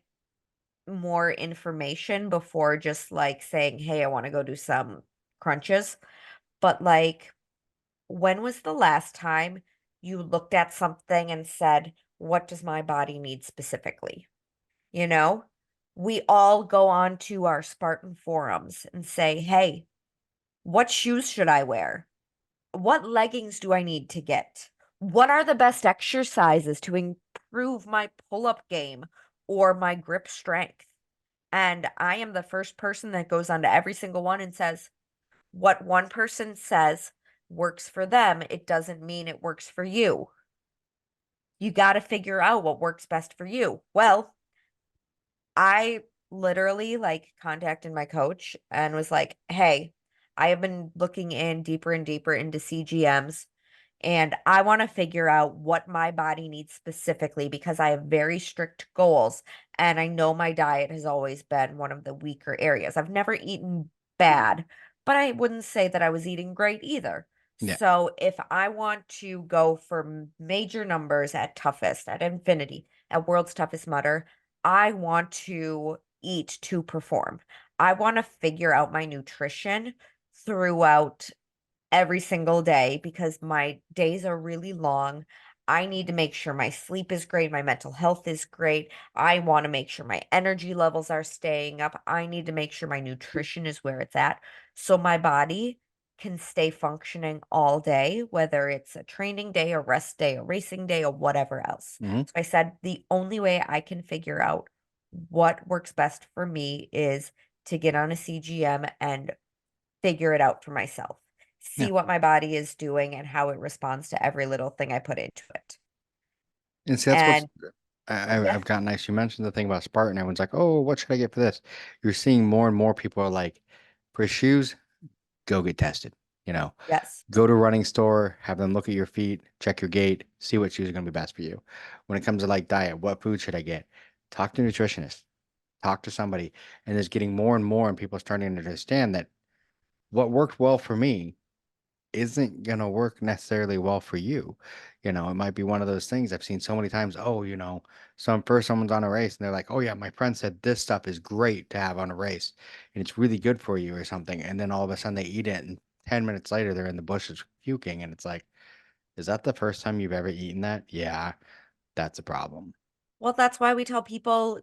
more information before just like saying, hey, I want to go do some crunches. But like, when was the last time you looked at something and said, what does my body need specifically? You know, we all go on to our Spartan forums and say, hey, what shoes should I wear? What leggings do I need to get? What are the best exercises to improve my pull up game or my grip strength? And I am the first person that goes on to every single one and says, what one person says works for them, it doesn't mean it works for you. You got to figure out what works best for you. Well, I literally like contacted my coach and was like, hey, I have been looking in deeper and deeper into CGMs, and I want to figure out what my body needs specifically because I have very strict goals. And I know my diet has always been one of the weaker areas. I've never eaten bad, but I wouldn't say that I was eating great either. Yeah. So if I want to go for major numbers at toughest, at infinity, at world's toughest mudder, I want to eat to perform. I want to figure out my nutrition throughout every single day because my days are really long. I need to make sure my sleep is great, my mental health is great. I want to make sure my energy levels are staying up. I need to make sure my nutrition is where it's at so my body can stay functioning all day, whether it's a training day, a rest day, a racing day, or whatever else. Hmm. So I said the only way I can figure out what works best for me is to get on a CGM and figure it out for myself, Yeah. see what my body is doing and how it responds to every little thing I put into it. And see, that's what's And yeah, I've gotten nice. You mentioned the thing about Spartan. Everyone's like, "Oh, what should I get for this?" You're seeing more and more people are like, for shoes, go get tested. You know, yes. go to a running store, have them look at your feet, check your gait, see what shoes are going to be best for you. When it comes to like diet, what food should I get? Talk to a nutritionist, talk to somebody, and there's getting more and more, and people are starting to understand that what worked well for me isn't gonna work necessarily well for you. You know, it might be one of those things I've seen so many times. Oh, someone's on a race and they're like, "Oh yeah, my friend said this stuff is great to have on a race, and it's really good for you or something." And then all of a sudden they eat it, and 10 minutes later they're in the bushes puking, and it's like, is that the first time you've ever eaten that? Yeah, that's a problem. Well, that's why we tell people,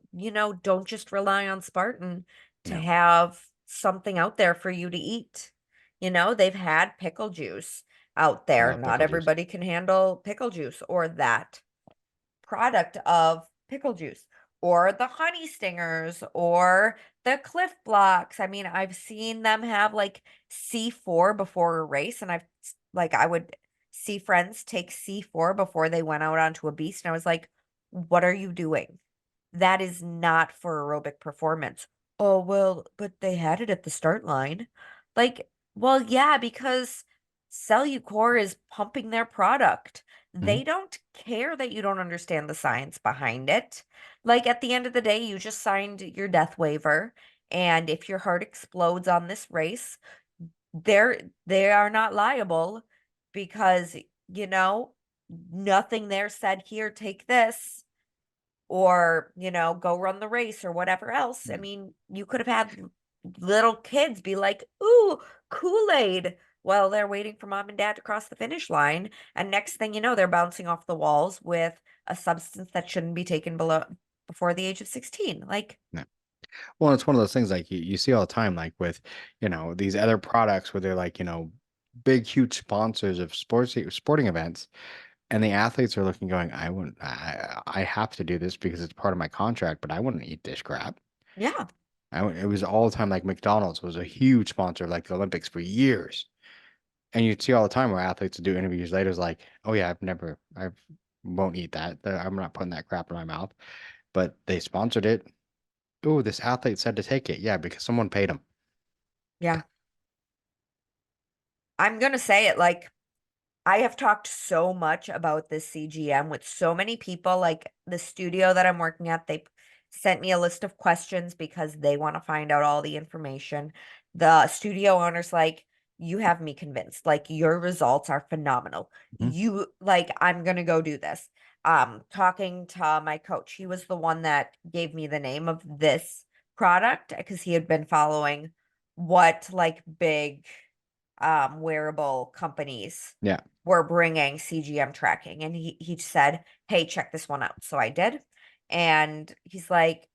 don't just rely on Spartan to No, have something out there for you to eat. They've had pickle juice out I there. love Not pickle juice. everybody can handle pickle juice or that product of pickle juice or the honey stingers or the Cliff Blocks. I mean, I've seen them have like C4 before a race, and I would see friends take C4 before they went out onto a beast, and I was like, what are you doing? That is not for aerobic performance. Oh, well, but they had it at the start line. Like, well, yeah, because Cellucor is pumping their product. Hmm. They don't care that you don't understand the science behind it. Like, at the end of the day, you just signed your death waiver. And if your heart explodes on this race, they are not liable because, you know, nothing there said, here, take this or go run the race or whatever else. I Yeah. mean, you could have had little kids be like, ooh, Kool-Aid, while they're waiting for mom and dad to cross the finish line, and next thing you know, they're bouncing off the walls with a substance that shouldn't be taken before the age of 16. Like, Yeah. Well, it's one of those things like you see all the time, like with, these other products where they're like, big, huge sponsors of sporting events, and the athletes are looking, going, I have to do this because it's part of my contract, but I wouldn't eat this crap. yeah, It was all the time. Like McDonald's was a huge sponsor of like the Olympics for years, and you'd see all the time where athletes would do interviews later, is like, oh yeah, I won't eat that. I'm not putting that crap in my mouth. But they sponsored it. Oh, this athlete said to take it. Yeah, because someone paid him. yeah. I'm gonna say it, like, I have talked so much about this CGM with so many people. Like the studio that I'm working at, they sent me a list of questions because they want to find out all the information. The studio owner's like, you have me convinced. Like your results are phenomenal. Mhm. I'm gonna go do this. Talking to my coach, he was the one that gave me the name of this product because he had been following what like big wearable companies Yeah. were bringing CGM tracking. And he said, hey, check this one out. So I did. And he's like,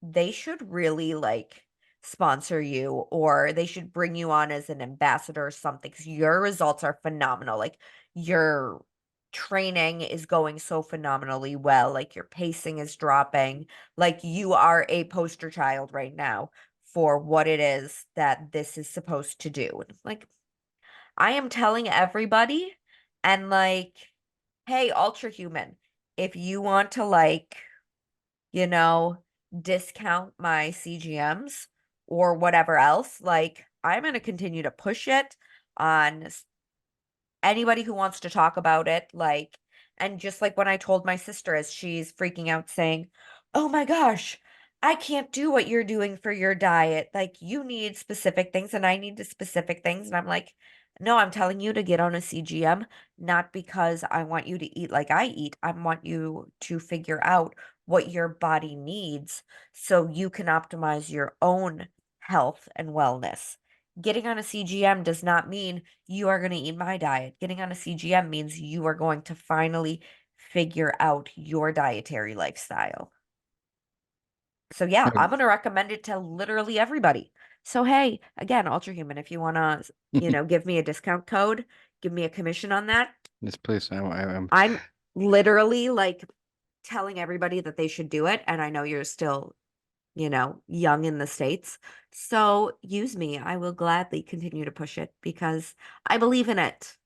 they should really like sponsor you or they should bring you on as an ambassador or something because your results are phenomenal. Like your training is going so phenomenally well. Like your pacing is dropping. Like you are a poster child right now for what it is that this is supposed to do. And like, I am telling everybody and like, hey, ultra human, if you want to like, you know, discount my CGMs or whatever else. Like, I'm going to continue to push it on anybody who wants to talk about it. Like, and just like when I told my sister as she's freaking out saying, "Oh my gosh, I can't do what you're doing for your diet. Like, you need specific things and I need the specific things." And I'm like, "No, I'm telling you to get on a CGM, not because I want you to eat like I eat. I want you to figure out what your body needs so you can optimize your own health and wellness. Getting on a CGM does not mean you are going to eat my diet. Getting on a CGM means you are going to finally figure out your dietary lifestyle." So yeah, I'm going to recommend it to literally everybody. So hey, again, Ultra Human, if you want to, give me a discount code, give me a commission on that. Yes, please. I'm literally like telling everybody that they should do it. And I know you're still, young in the States. So use me. I will gladly continue to push it because I believe in it.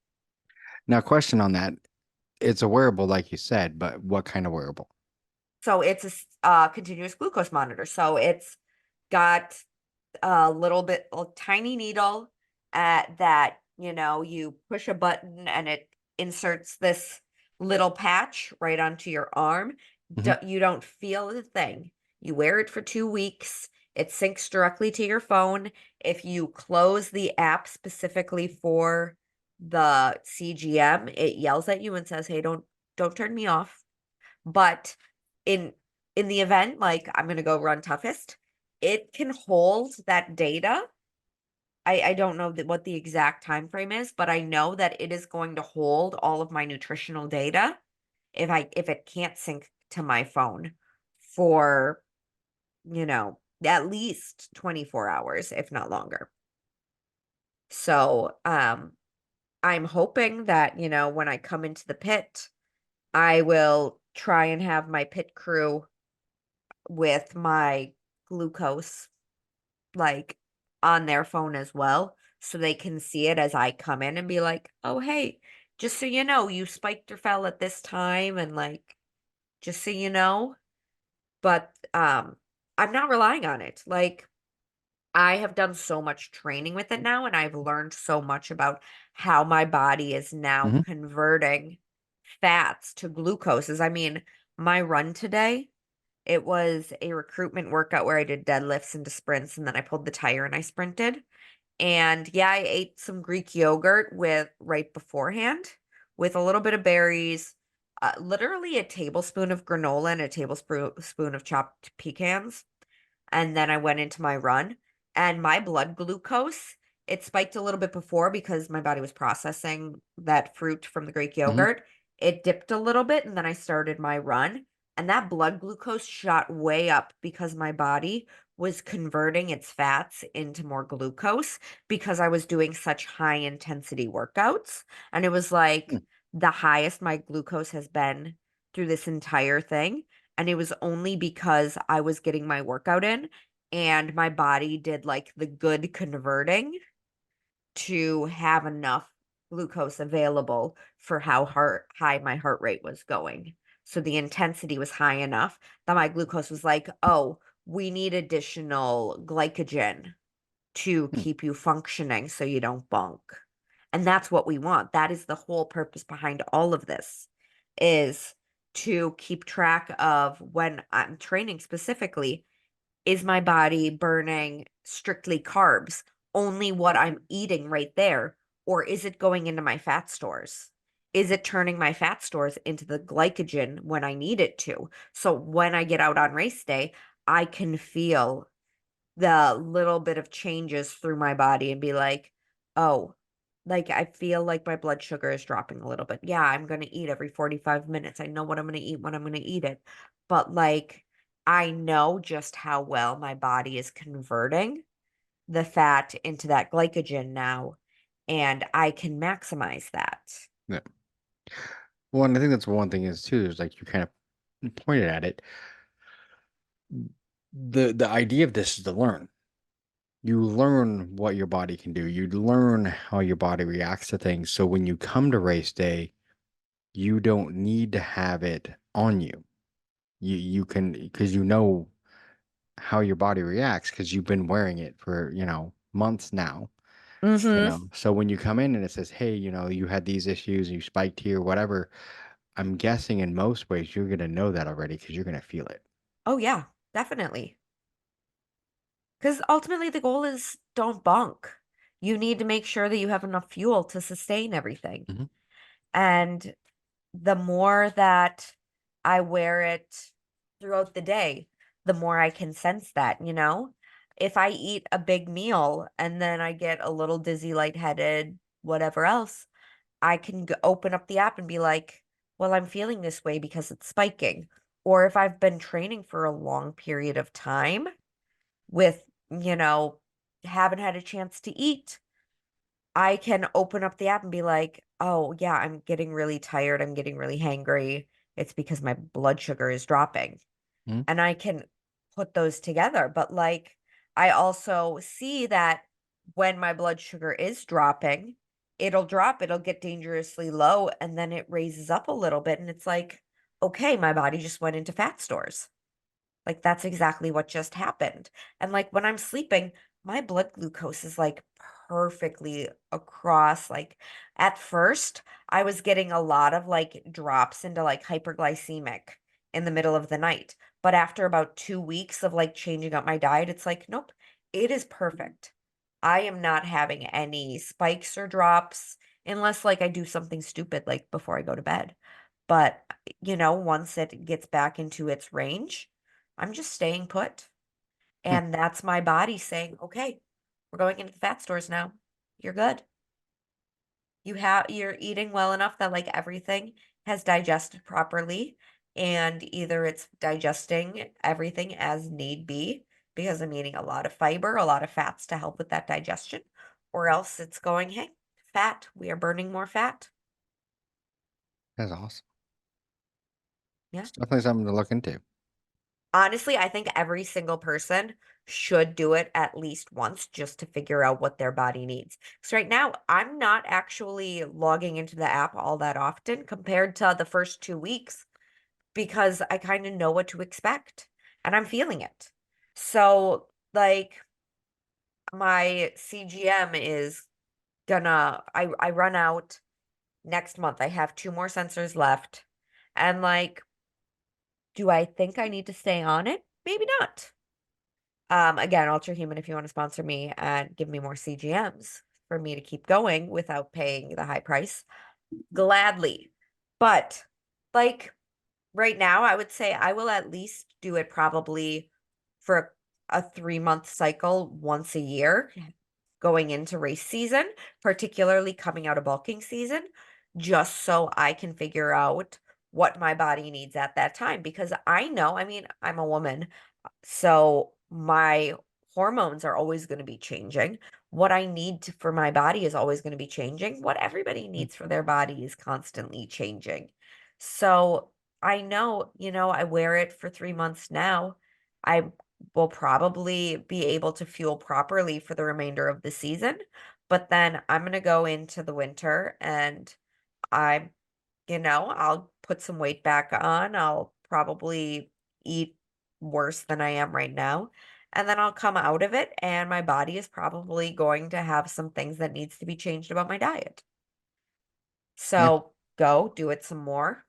Now, question on that. It's a wearable, like you said, but what kind of wearable? So it's a continuous glucose monitor. So it's got a tiny needle that, you push a button and it inserts this little patch right onto your arm. Mhm. You don't feel the thing. You wear it for 2 weeks. It syncs directly to your phone. If you close the app specifically for the CGM, it yells at you and says, "Hey, don't turn me off." But in in the event, like I'm gonna go run toughest, it can hold that data. I don't know what the exact time frame is, but I know that it is going to hold all of my nutritional data if it can't sync to my phone for, at least 24 hours, if not longer. So, I'm hoping that, when I come into the pit, I will try and have my pit crew with my glucose like on their phone as well so they can see it as I come in and be like, "Oh, hey, just so you know, you spiked or fell at this time and like just so you know." But I'm not relying on it. Like I have done so much training with it now and I've learned so much about how my body is now Mhm. converting fats to glucoses. I mean, my run today, it was a recruitment workout where I did deadlifts into sprints and then I pulled the tire and I sprinted. And yeah, I ate some Greek yogurt with right beforehand with a little bit of berries, literally a tablespoon of granola and a tablespoon of chopped pecans. And then I went into my run and my blood glucose, it spiked a little bit before because my body was processing that fruit from the Greek Mhm. yogurt. It dipped a little bit and then I started my run and that blood glucose shot way up because my body was converting its fats into more glucose because I was doing such high intensity workouts. And it was like Mm. the highest my glucose has been through this entire thing. And it was only because I was getting my workout in and my body did like the good converting to have enough glucose available for how high my heart rate was going. So the intensity was high enough that my glucose was like, "Oh, we need additional glycogen to Mm. keep you functioning so you don't bunk." And that's what we want. That is the whole purpose behind all of this is to keep track of when I'm training specifically, is my body burning strictly carbs, only what I'm eating right there, or is it going into my fat stores? Is it turning my fat stores into the glycogen when I need it to? So when I get out on race day, I can feel the little bit of changes through my body and be like, "Oh, like I feel like my blood sugar is dropping a little bit. Yeah, I'm going to eat every 45 minutes. I know what I'm going to eat when I'm going to eat it." But like I know just how well my body is converting the fat into that glycogen now, and I can maximize that. Yeah. Well, and I think that's one thing is too, is like you kind of pointed at it. The idea of this is to learn. You learn what your body can do. You learn how your body reacts to things. So when you come to race day, you don't need to have it on you. You can because how your body reacts because you've been wearing it for, months now, Mm-hmm. So when you come in and it says, hey, you had these issues, you spiked here, whatever, I'm guessing in most ways you're going to know that already because you're going to feel it. Oh yeah, definitely. Because ultimately the goal is don't bunk. You need to make sure that you have enough fuel to sustain everything. Hmm. And the more that I wear it throughout the day, the more I can sense that, you know? If I eat a big meal and then I get a little dizzy, lightheaded, whatever else, I can open up the app and be like, well, I'm feeling this way because it's spiking. Or if I've been training for a long period of time with, you know, haven't had a chance to eat, I can open up the app and be like, oh, yeah, I'm getting really tired. I'm getting really hangry. It's because my blood sugar is dropping. Hmm. And I can put those together. But like, I also see that when my blood sugar is dropping, it'll drop, it'll get dangerously low, and then it raises up a little bit. And it's like, okay, my body just went into fat stores. Like that's exactly what just happened. And like when I'm sleeping, my blood glucose is like perfectly across. Like at first, I was getting a lot of like drops into like hyperglycemic in the middle of the night. But after about 2 weeks of like changing up my diet, it's like, nope, it is perfect. I am not having any spikes or drops unless like I do something stupid like before I go to bed. But, once it gets back into its range, I'm just staying put. Hmm. And that's my body saying, okay, we're going into the fat stores now. You're good. You're eating well enough that like everything has digested properly, and either it's digesting everything as need be because I'm eating a lot of fiber, a lot of fats to help with that digestion, or else it's going, hey, fat, we are burning more fat. That's awesome. Yeah. It's definitely something to look into. Honestly, I think every single person should do it at least once just to figure out what their body needs. Because right now, I'm not actually logging into the app all that often compared to the first 2 weeks because I kind of know what to expect and I'm feeling it. So, like, my CGM is I run out next month. I have 2 more sensors left. And, like, do I think I need to stay on it? Maybe not. Again, Ultra Human, if you want to sponsor me and give me more CGMs for me to keep going without paying the high price, gladly. But like right now, I would say I will at least do it probably for a 3 month cycle once a year going into race season, particularly coming out of bulking season, just so I can figure out what my body needs at that time. Because I know, I mean, I'm a woman, so my hormones are always going to be changing. What I need for my body is always going to be changing. What everybody Hmm. needs for their body is constantly changing. So I know, I wear it for 3 months now. I will probably be able to fuel properly for the remainder of the season. But then I'm going to go into the winter and I, I'll put some weight back on. I'll probably eat worse than I am right now. And then I'll come out of it and my body is probably going to have some things that needs to be changed about my diet. Yeah. So go do it some more,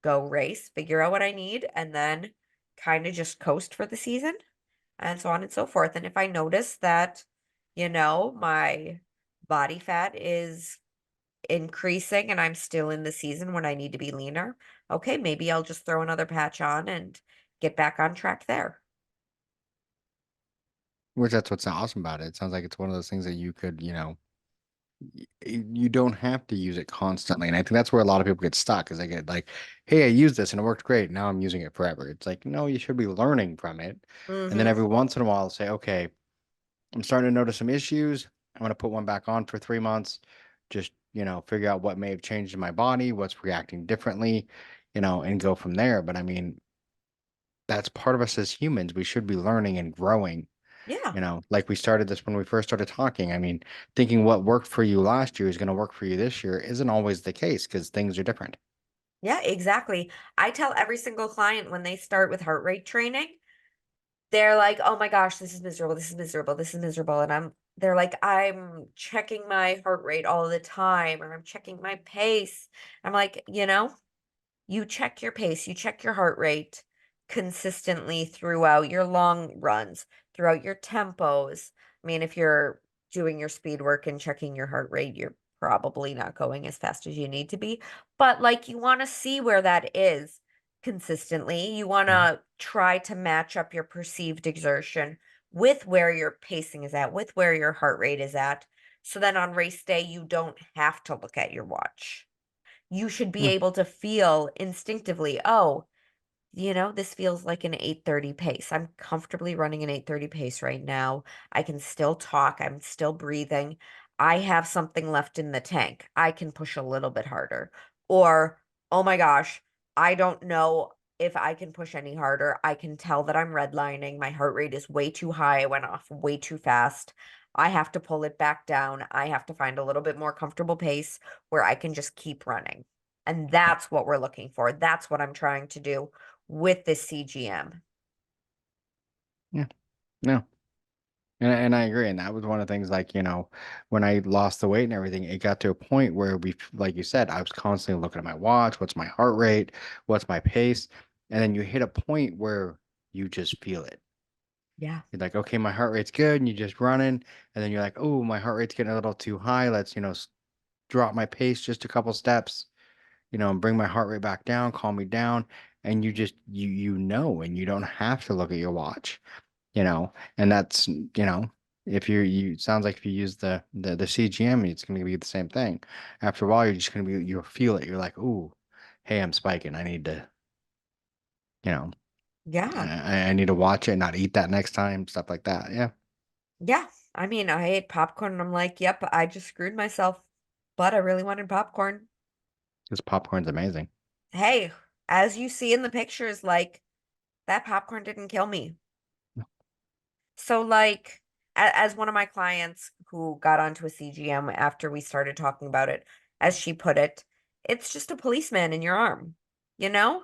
go race, figure out what I need, and then kind of just coast for the season and so on and so forth. And if I notice that, my body fat is increasing and I'm still in the season when I need to be leaner, okay, maybe I'll just throw another patch on and get back on track there. Which that's what's awesome about it. It sounds like it's one of those things that you could, you don't have to use it constantly. And I think that's where a lot of people get stuck is they get like, hey, I used this and it worked great. Now I'm using it forever. It's like, no, you should be learning from it. And then Mm-hmm. every once in a while say, okay, I'm starting to notice some issues. I'm going to put one back on for 3 months. Just, figure out what may have changed in my body, what's reacting differently, and go from there. But I mean, that's part of us as humans. We should be learning and growing. Yeah. Like we started this when we first started talking. I mean, thinking what worked for you last year is going to work for you this year isn't always the case because things are different. Yeah, exactly. I tell every single client when they start with heart rate training, they're like, oh my gosh, this is miserable, this is miserable, this is miserable. And they're like, I'm checking my heart rate all the time, or I'm checking my pace. I'm like, you check your pace, you check your heart rate consistently throughout your long runs, throughout your tempos. I mean, if you're doing your speed work and checking your heart rate, you're probably not going as fast as you need to be. But like, you want to see where that is consistently. You want to try to match up your perceived exertion with where your pacing is at, with where your heart rate is at. So then on race day, you don't have to look at your watch. You should be Yeah. able to feel instinctively, oh, this feels like an 8:30 pace. I'm comfortably running an 8:30 pace right now. I can still talk. I'm still breathing. I have something left in the tank. I can push a little bit harder. Or, oh my gosh, I don't know if I can push any harder. I can tell that I'm redlining. My heart rate is way too high. I went off way too fast. I have to pull it back down. I have to find a little bit more comfortable pace where I can just keep running. And Yeah. that's what we're looking for. That's what I'm trying to do with this CGM. Yeah. No. And I agree. And that was one of the things, like, when I lost the weight and everything, it got to a point where like you said, I was constantly looking at my watch. What's my heart rate? What's my pace? And then you hit a point where you just feel it. Yeah. You're like, okay, my heart rate's good. And you're just running. And then you're like, oh, my heart rate's getting a little too high. Let's, drop my pace just a couple steps, and bring my heart rate back down, calm me down. And and you don't have to look at your watch. And that's, if you sounds like if you use the CGM, it's going to be the same thing. After a while, you're just going to you'll feel it. You're like, ooh, hey, I'm spiking. I need to, you know, Yeah. I need to watch it, not eat that next time, stuff like that. Yeah. Yeah. I mean, I ate popcorn and I'm like, yep, I just screwed myself, but I really wanted popcorn. Because popcorn's amazing. Hey, as you see in the pictures, like that popcorn didn't kill me. So, like, as one of my clients who got onto a CGM after we started talking about it, as she put it, it's just a policeman in your arm, you know?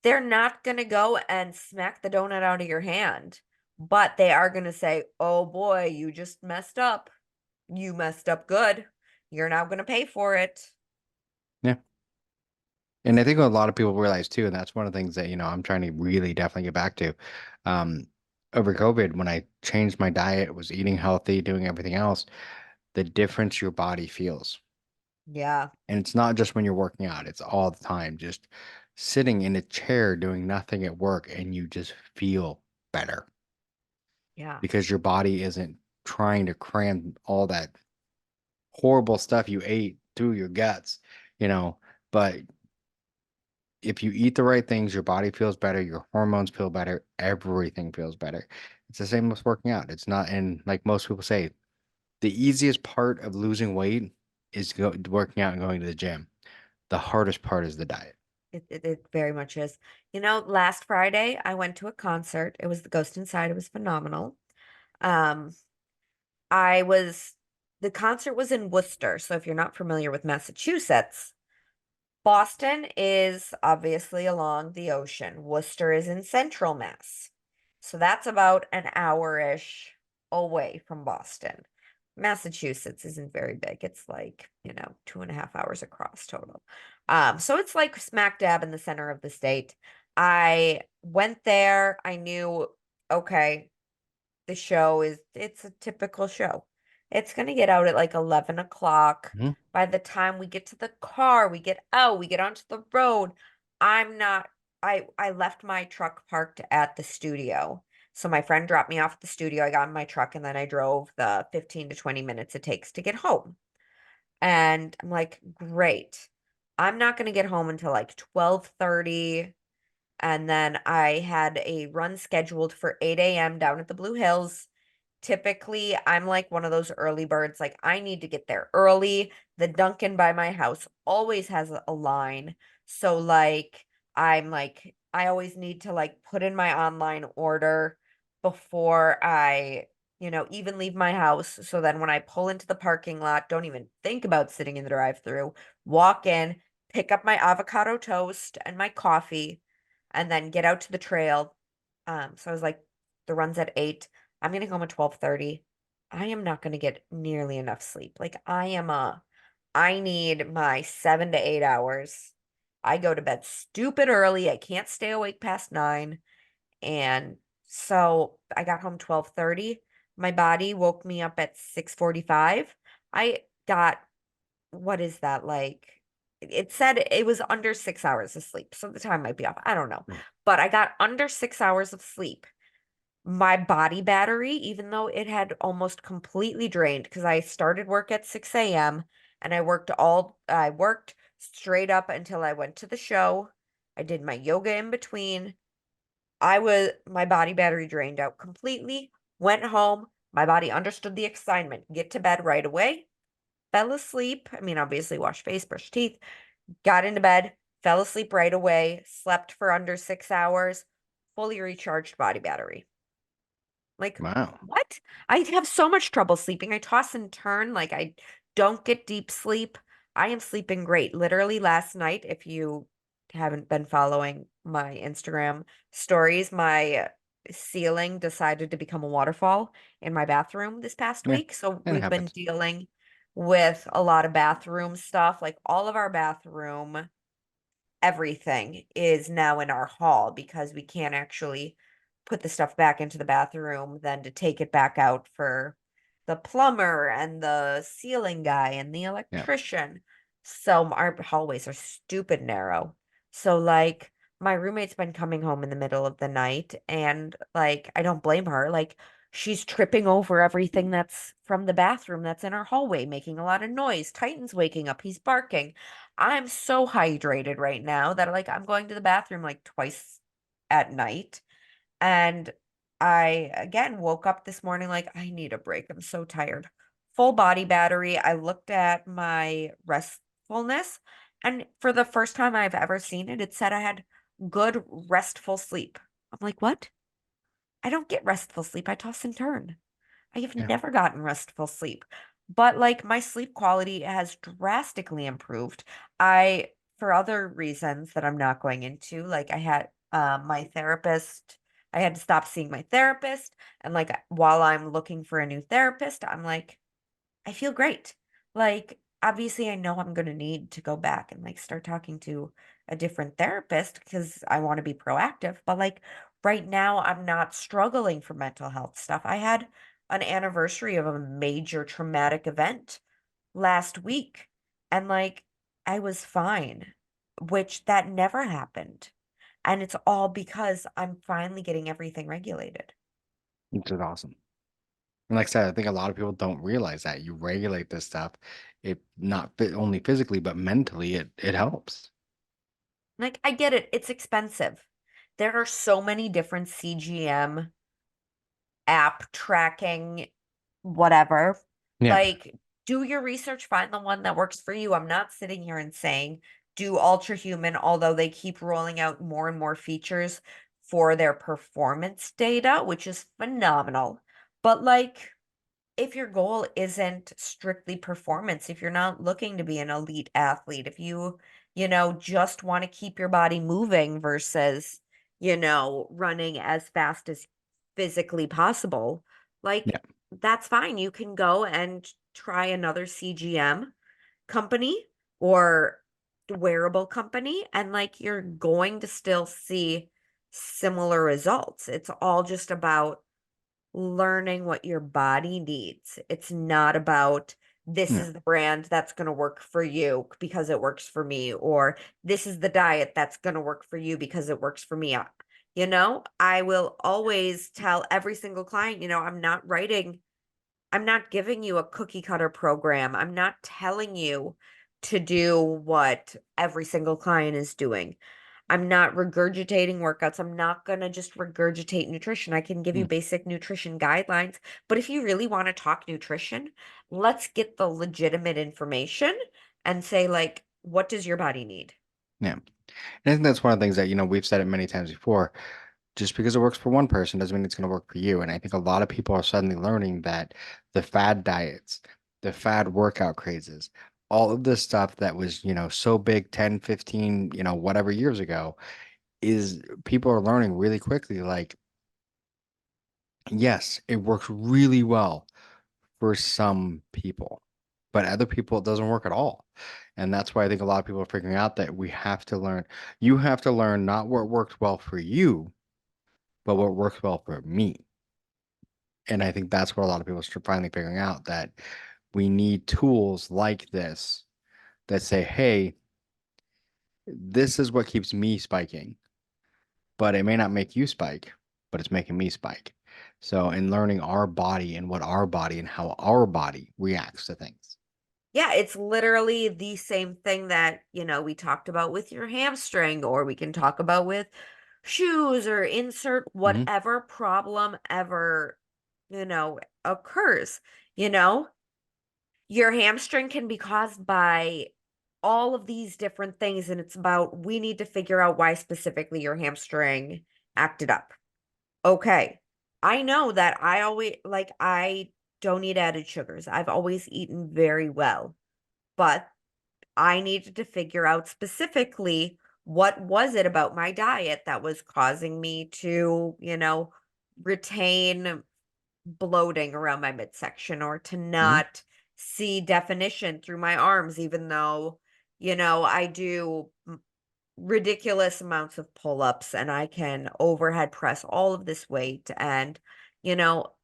They're not going to go and smack the donut out of your hand, but they are going to say, oh boy, you just messed up. You messed up good. You're now going to pay for it. Yeah. And I think what a lot of people realize too, and that's one of the things that, I'm trying to really definitely get back to. Um, Over COVID, when I changed my diet, was eating healthy, doing everything else, the difference your body feels. Yeah. And it's not just when you're working out, it's all the time. Just sitting in a chair doing nothing at work and you just feel better Yeah. because your body isn't trying to cram all that horrible stuff you ate through your guts, you know. But if you eat the right things, your body feels better, your hormones feel better, everything feels better. It's the same with working out. It's not, and like most people say, the easiest part of losing weight is working out and going to the gym. The hardest part is the diet. It very much is. Last Friday I went to a concert. It was the Ghost Inside. It was phenomenal. Um, I was the concert was in Worcester. So if you're not familiar with Massachusetts, Boston is obviously along the ocean. Worcester is in central Mass. So that's about an hour-ish away from Boston. Massachusetts isn't very big. It's like, 2.5 hours across total. So it's like smack dab in the center of the state. I went there. I knew, okay, it's a typical show. It's gonna get out at like 11 o'clock. Mhm. By the time we get to the car, we get out, we get onto the road. I'm not, I left my truck parked at the studio. So my friend dropped me off at the studio. I got in my truck and then I drove the 15 to 20 minutes it takes to get home. And I'm like, great. I'm not gonna get home until like 12:30. And then I had a run scheduled for 8 a.m. down at the Blue Hills. Typically, I'm like one of those early birds. Like, I need to get there early. The Dunkin' by my house always has a line. So, like, I always need to like put in my online order before I, even leave my house. So then when I pull into the parking lot, don't even think about sitting in the drive-through, walk in, pick up my avocado toast and my coffee, and then get out to the trail. So I was like, The run's at 8. I'm getting home at 12:30. I am not going to get nearly enough sleep. Like I need my 7 to 8 hours. I go to bed stupid early. I can't stay awake past 9. And so I got home 12:30. My body woke me up at 6:45. I got, what is that like? It said it was under 6 hours of sleep. So the time might be off. I don't know. Mm. But I got under 6 hours of sleep. My body battery, even though it had almost completely drained, because I started work at 6 a.m. and I worked straight up until I went to the show. I did my yoga in between. My body battery drained out completely, went home. My body understood the assignment. Get to bed right away. Fell asleep. I mean, obviously, wash face, brush teeth, got into bed, fell asleep right away, slept for under 6 hours, fully recharged body battery. Like, Wow. what? I have so much trouble sleeping. I toss and turn. Like, I don't get deep sleep. I am sleeping great. Literally last night, if you haven't been following my Instagram stories, my ceiling decided to become a waterfall in my bathroom this past Yeah, week. So it we've been happens. dealing with a lot of bathroom stuff. Like, all of our bathroom everything is now in our hall because we can't actually put the stuff back into the bathroom then to take it back out for the plumber and the ceiling guy and the Yeah. electrician. So our hallways are stupid narrow. So like my roommate's been coming home in the middle of the night and like I don't blame her. Like she's tripping over everything that's from the bathroom that's in our hallway, making a lot of noise. Titan's waking up, he's barking. I'm so hydrated right now that like I'm going to the bathroom like twice at night. And I again woke up this morning like I need a break. I'm so tired. Full body battery. I looked at my restfulness, and for the first time I've ever seen it, it said I had good restful sleep. I'm like, what? I don't get restful sleep. I toss and turn. I have Yeah. never gotten restful sleep. But like my sleep quality has drastically improved. For other reasons that I'm not going into, like I had my therapist, I had to stop seeing my therapist. And like while I'm looking for a new therapist, I'm like, I feel great. Like, obviously, I know I'm going to need to go back and like start talking to a different therapist because I want to be proactive. But like right now, I'm not struggling for mental health stuff. I had an anniversary of a major traumatic event last week and like I was fine, which that never happened. And it's all because I'm finally getting everything regulated. Which is awesome. And like I said, I think a lot of people don't realize that you regulate this stuff. It not only physically, but mentally, it helps. Like, I get it, it's expensive. There are so many different CGM app tracking, whatever. Yeah. Like, do your research, find the one that works for you. I'm not sitting here and saying do Ultra Human, although they keep rolling out more and more features for their performance data, which is phenomenal. But like, if your goal isn't strictly performance, if you're not looking to be an elite athlete, if you just want to keep your body moving versus, running as fast as physically possible, Yeah. like that's fine. You can go and try another CGM company or wearable company, and like you're going to still see similar results. It's all just about learning what your body needs. It's not about this Yeah. is the brand that's going to work for you because it works for me, or this is the diet that's going to work for you because it works for me. I will always tell every single client, I'm not giving you a cookie cutter program. I'm not telling you to do what every single client is doing. I'm not regurgitating workouts. I'm not going to just regurgitate nutrition. I can give you Mm. basic nutrition guidelines. But if you really want to talk nutrition, let's get the legitimate information and say, like, what does your body need? Yeah. And I think that's one of the things that, we've said it many times before. Just because it works for one person doesn't mean it's going to work for you. And I think a lot of people are suddenly learning that the fad diets, the fad workout crazes, all of this stuff that was, so big 10, 15, whatever years ago, is people are learning really quickly. Like, Yes, it works really well for some people, but other people it doesn't work at all. And that's why I think a lot of people are figuring out that we have to learn. You have to learn not what worked well for you, but what works well for me. And I think that's what a lot of people are finally figuring out, that we need tools like this that say, hey, this is what keeps me spiking, but it may not make you spike, but it's making me spike. So, in learning our body and what our body and how our body reacts to things. Yeah, it's literally the same thing that, we talked about with your hamstring, or we can talk about with shoes, or insert Hmm. whatever problem ever, occurs. You know, your hamstring can be caused by all of these different things, and it's about we need to figure out why specifically your hamstring acted up. Okay. I know that I don't eat added sugars. I've always eaten very well, but I needed to figure out specifically what was it about my diet that was causing me to, retain bloating around my midsection, or to Hmm. not see definition through my arms, even though, I do ridiculous amounts of pull-ups, and I can overhead press all of this weight. And, you know,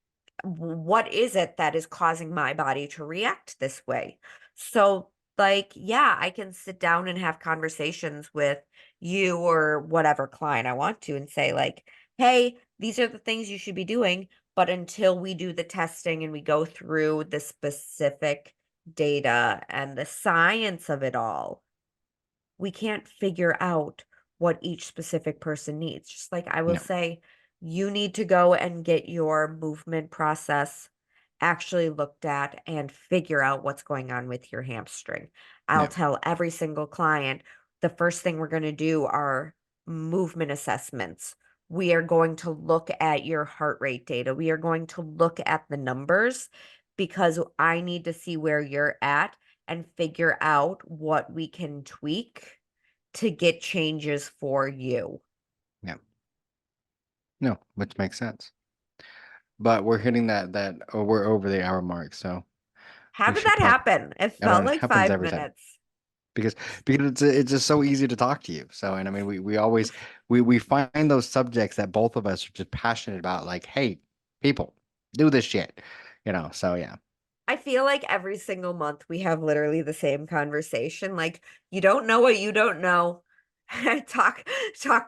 what is it that is causing my body to react this way? So, like, yeah, I can sit down and have conversations with you or whatever client I want to, and say, like, hey, these are the things you should be doing. But until we do the testing and we go through the specific data and the science of it all, we can't figure out what each specific person needs. Just like I will No, say, you need to go and get your movement process actually looked at and figure out what's going on with your hamstring. I'll no, tell every single client the first thing we're going to do are movement assessments. We are going to look at your heart rate data. We are going to look at the numbers, because I need to see where you're at and figure out what we can tweak to get changes for you. no, no, which makes sense. But we're hitting that we're over the hour mark, so How we did should that probably. happen? It I don't felt know. It like happens five every time minutes. because it's just so easy to talk to you. So, and I mean, we always we find those subjects that both of us are just passionate about. Like, hey, people, do this shit, So yeah, I feel like every single month we have literally the same conversation. Like, you don't know what you don't know. Talk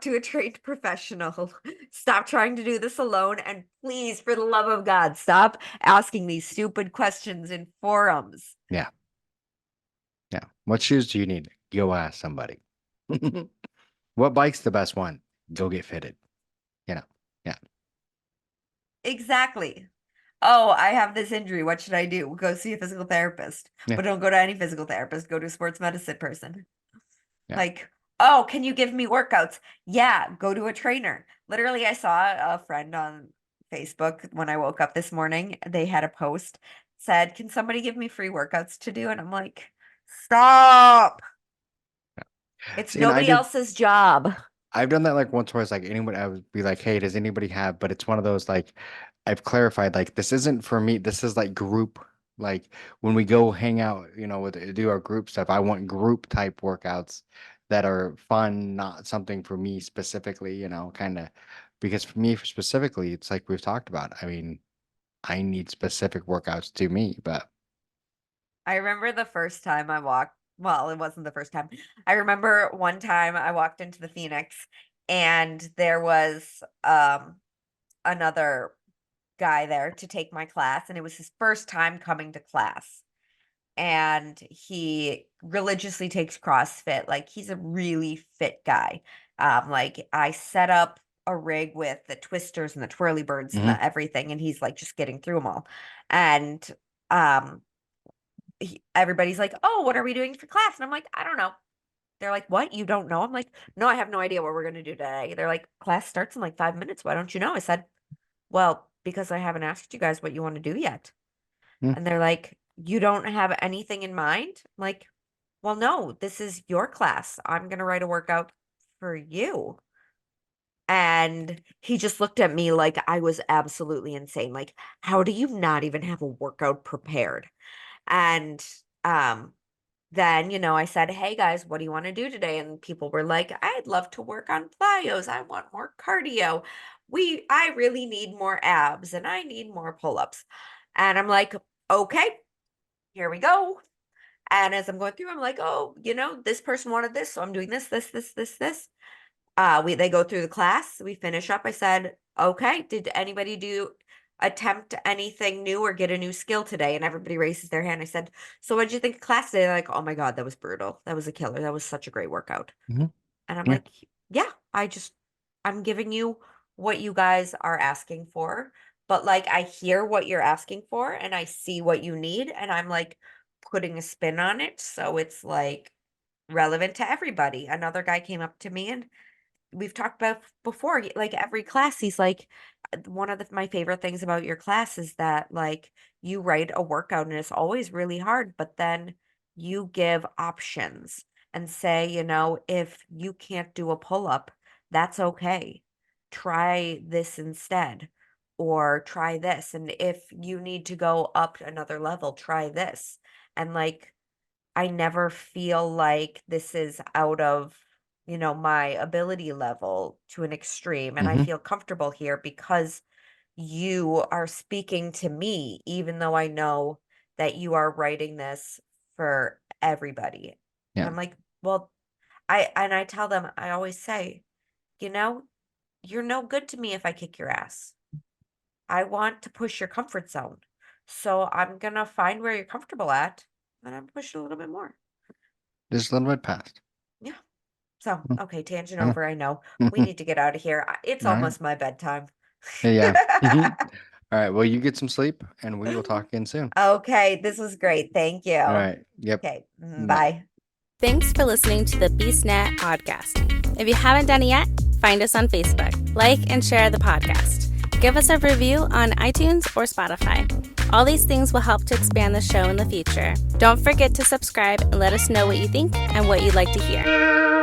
to a trained professional. Stop trying to do this alone. And please, for the love of God, stop asking these stupid questions in forums. yeah, yeah. What shoes do you need? Go ask somebody. What bike's the best one? Go get fitted. You know. Yeah. Exactly. Oh, I have this injury. What should I do? Go see a physical therapist. Yeah. But don't go to any physical therapist. Go to a sports medicine person. Yeah. Like, oh, can you give me workouts? Yeah, go to a trainer. Literally, I saw a friend on Facebook when I woke up this morning. They had a post said, "Can somebody give me free workouts to do?" And I'm like, stop. It's See, and nobody else's job. I've done that like once where it's like anyone, I would be like, hey, does anybody have? But it's one of those like I've clarified, like this isn't for me. This is like group. Like when we go hang out, do our group stuff. I want group type workouts that are fun, not something for me specifically, kind of because for me specifically, it's like we've talked about. I mean, I need specific workouts to me, but I remember the first time I walked, well, it wasn't the first time. I remember one time I walked into the Phoenix, and there was another guy there to take my class, and it was his first time coming to class. And he religiously takes CrossFit. Like, he's a really fit guy. Like, I set up a rig with the twisters and the twirly birds and mhm. the everything, and he's like just getting through them all. And um everybody's like, "Oh, what are we doing for class?" And I'm like, "I don't know." They're like, "What? You don't know?" I'm like, "No, I have no idea what we're going to do today." They're like, "Class starts in like 5 minutes. Why don't you know?" I said, "Well, because I haven't asked you guys what you want to do yet." Mm, And they're like, "You don't have anything in mind?" I'm like, "Well, no, this is your class. I'm going to write a workout for you." And he just looked at me like I was absolutely insane. Like, how do you not even have a workout prepared? And then, I said, hey guys, what do you want to do today? And people were like, I'd love to work on plyos. I want more cardio. I really need more abs and I need more pull-ups. And I'm like, okay, here we go. And as I'm going through, I'm like, oh, this person wanted this, so I'm doing this. This. They go through the class, we finish up. I said, okay, did anybody attempt anything new or get a new skill today? And everybody raises their hand. I said, so what did you think of class today? They're like, oh my God, that was brutal. That was a killer. That was such a great workout. Mhm. And I'm Yeah. like, yeah, I'm giving you what you guys are asking for. But like, I hear what you're asking for and I see what you need. And I'm like putting a spin on it. So it's like relevant to everybody. Another guy came up to me and we've talked about before, like every class, he's like, one of my favorite things about your class is that like you write a workout and it's always really hard, but then you give options and say, if you can't do a pull-up, that's okay. Try this instead, or try this. And if you need to go up another level, try this. And like, I never feel like this is out of, my ability level to an extreme. And I Mhm. feel comfortable here because you are speaking to me, even though I know that you are writing this for everybody. And Yeah. I'm like, well, I tell them, I always say, you're no good to me if I kick your ass. I want to push your comfort zone. So I'm going to find where you're comfortable at and I'm pushing a little bit more. Just a little bit past. Yeah. So, okay, tangent Yeah. over. I know we need to get out of here. It's All right. almost my bedtime. Yeah. Mhm. All right. Well, you get some sleep and we will talk again soon. Okay, this was great. Thank you. All right. Yep. Okay, Bye. bye. Thanks for listening to the BeastNet podcast. If you haven't done it yet, find us on Facebook, like and share the podcast. Give us a review on iTunes or Spotify. All these things will help to expand the show in the future. Don't forget to subscribe and let us know what you think and what you'd like to hear.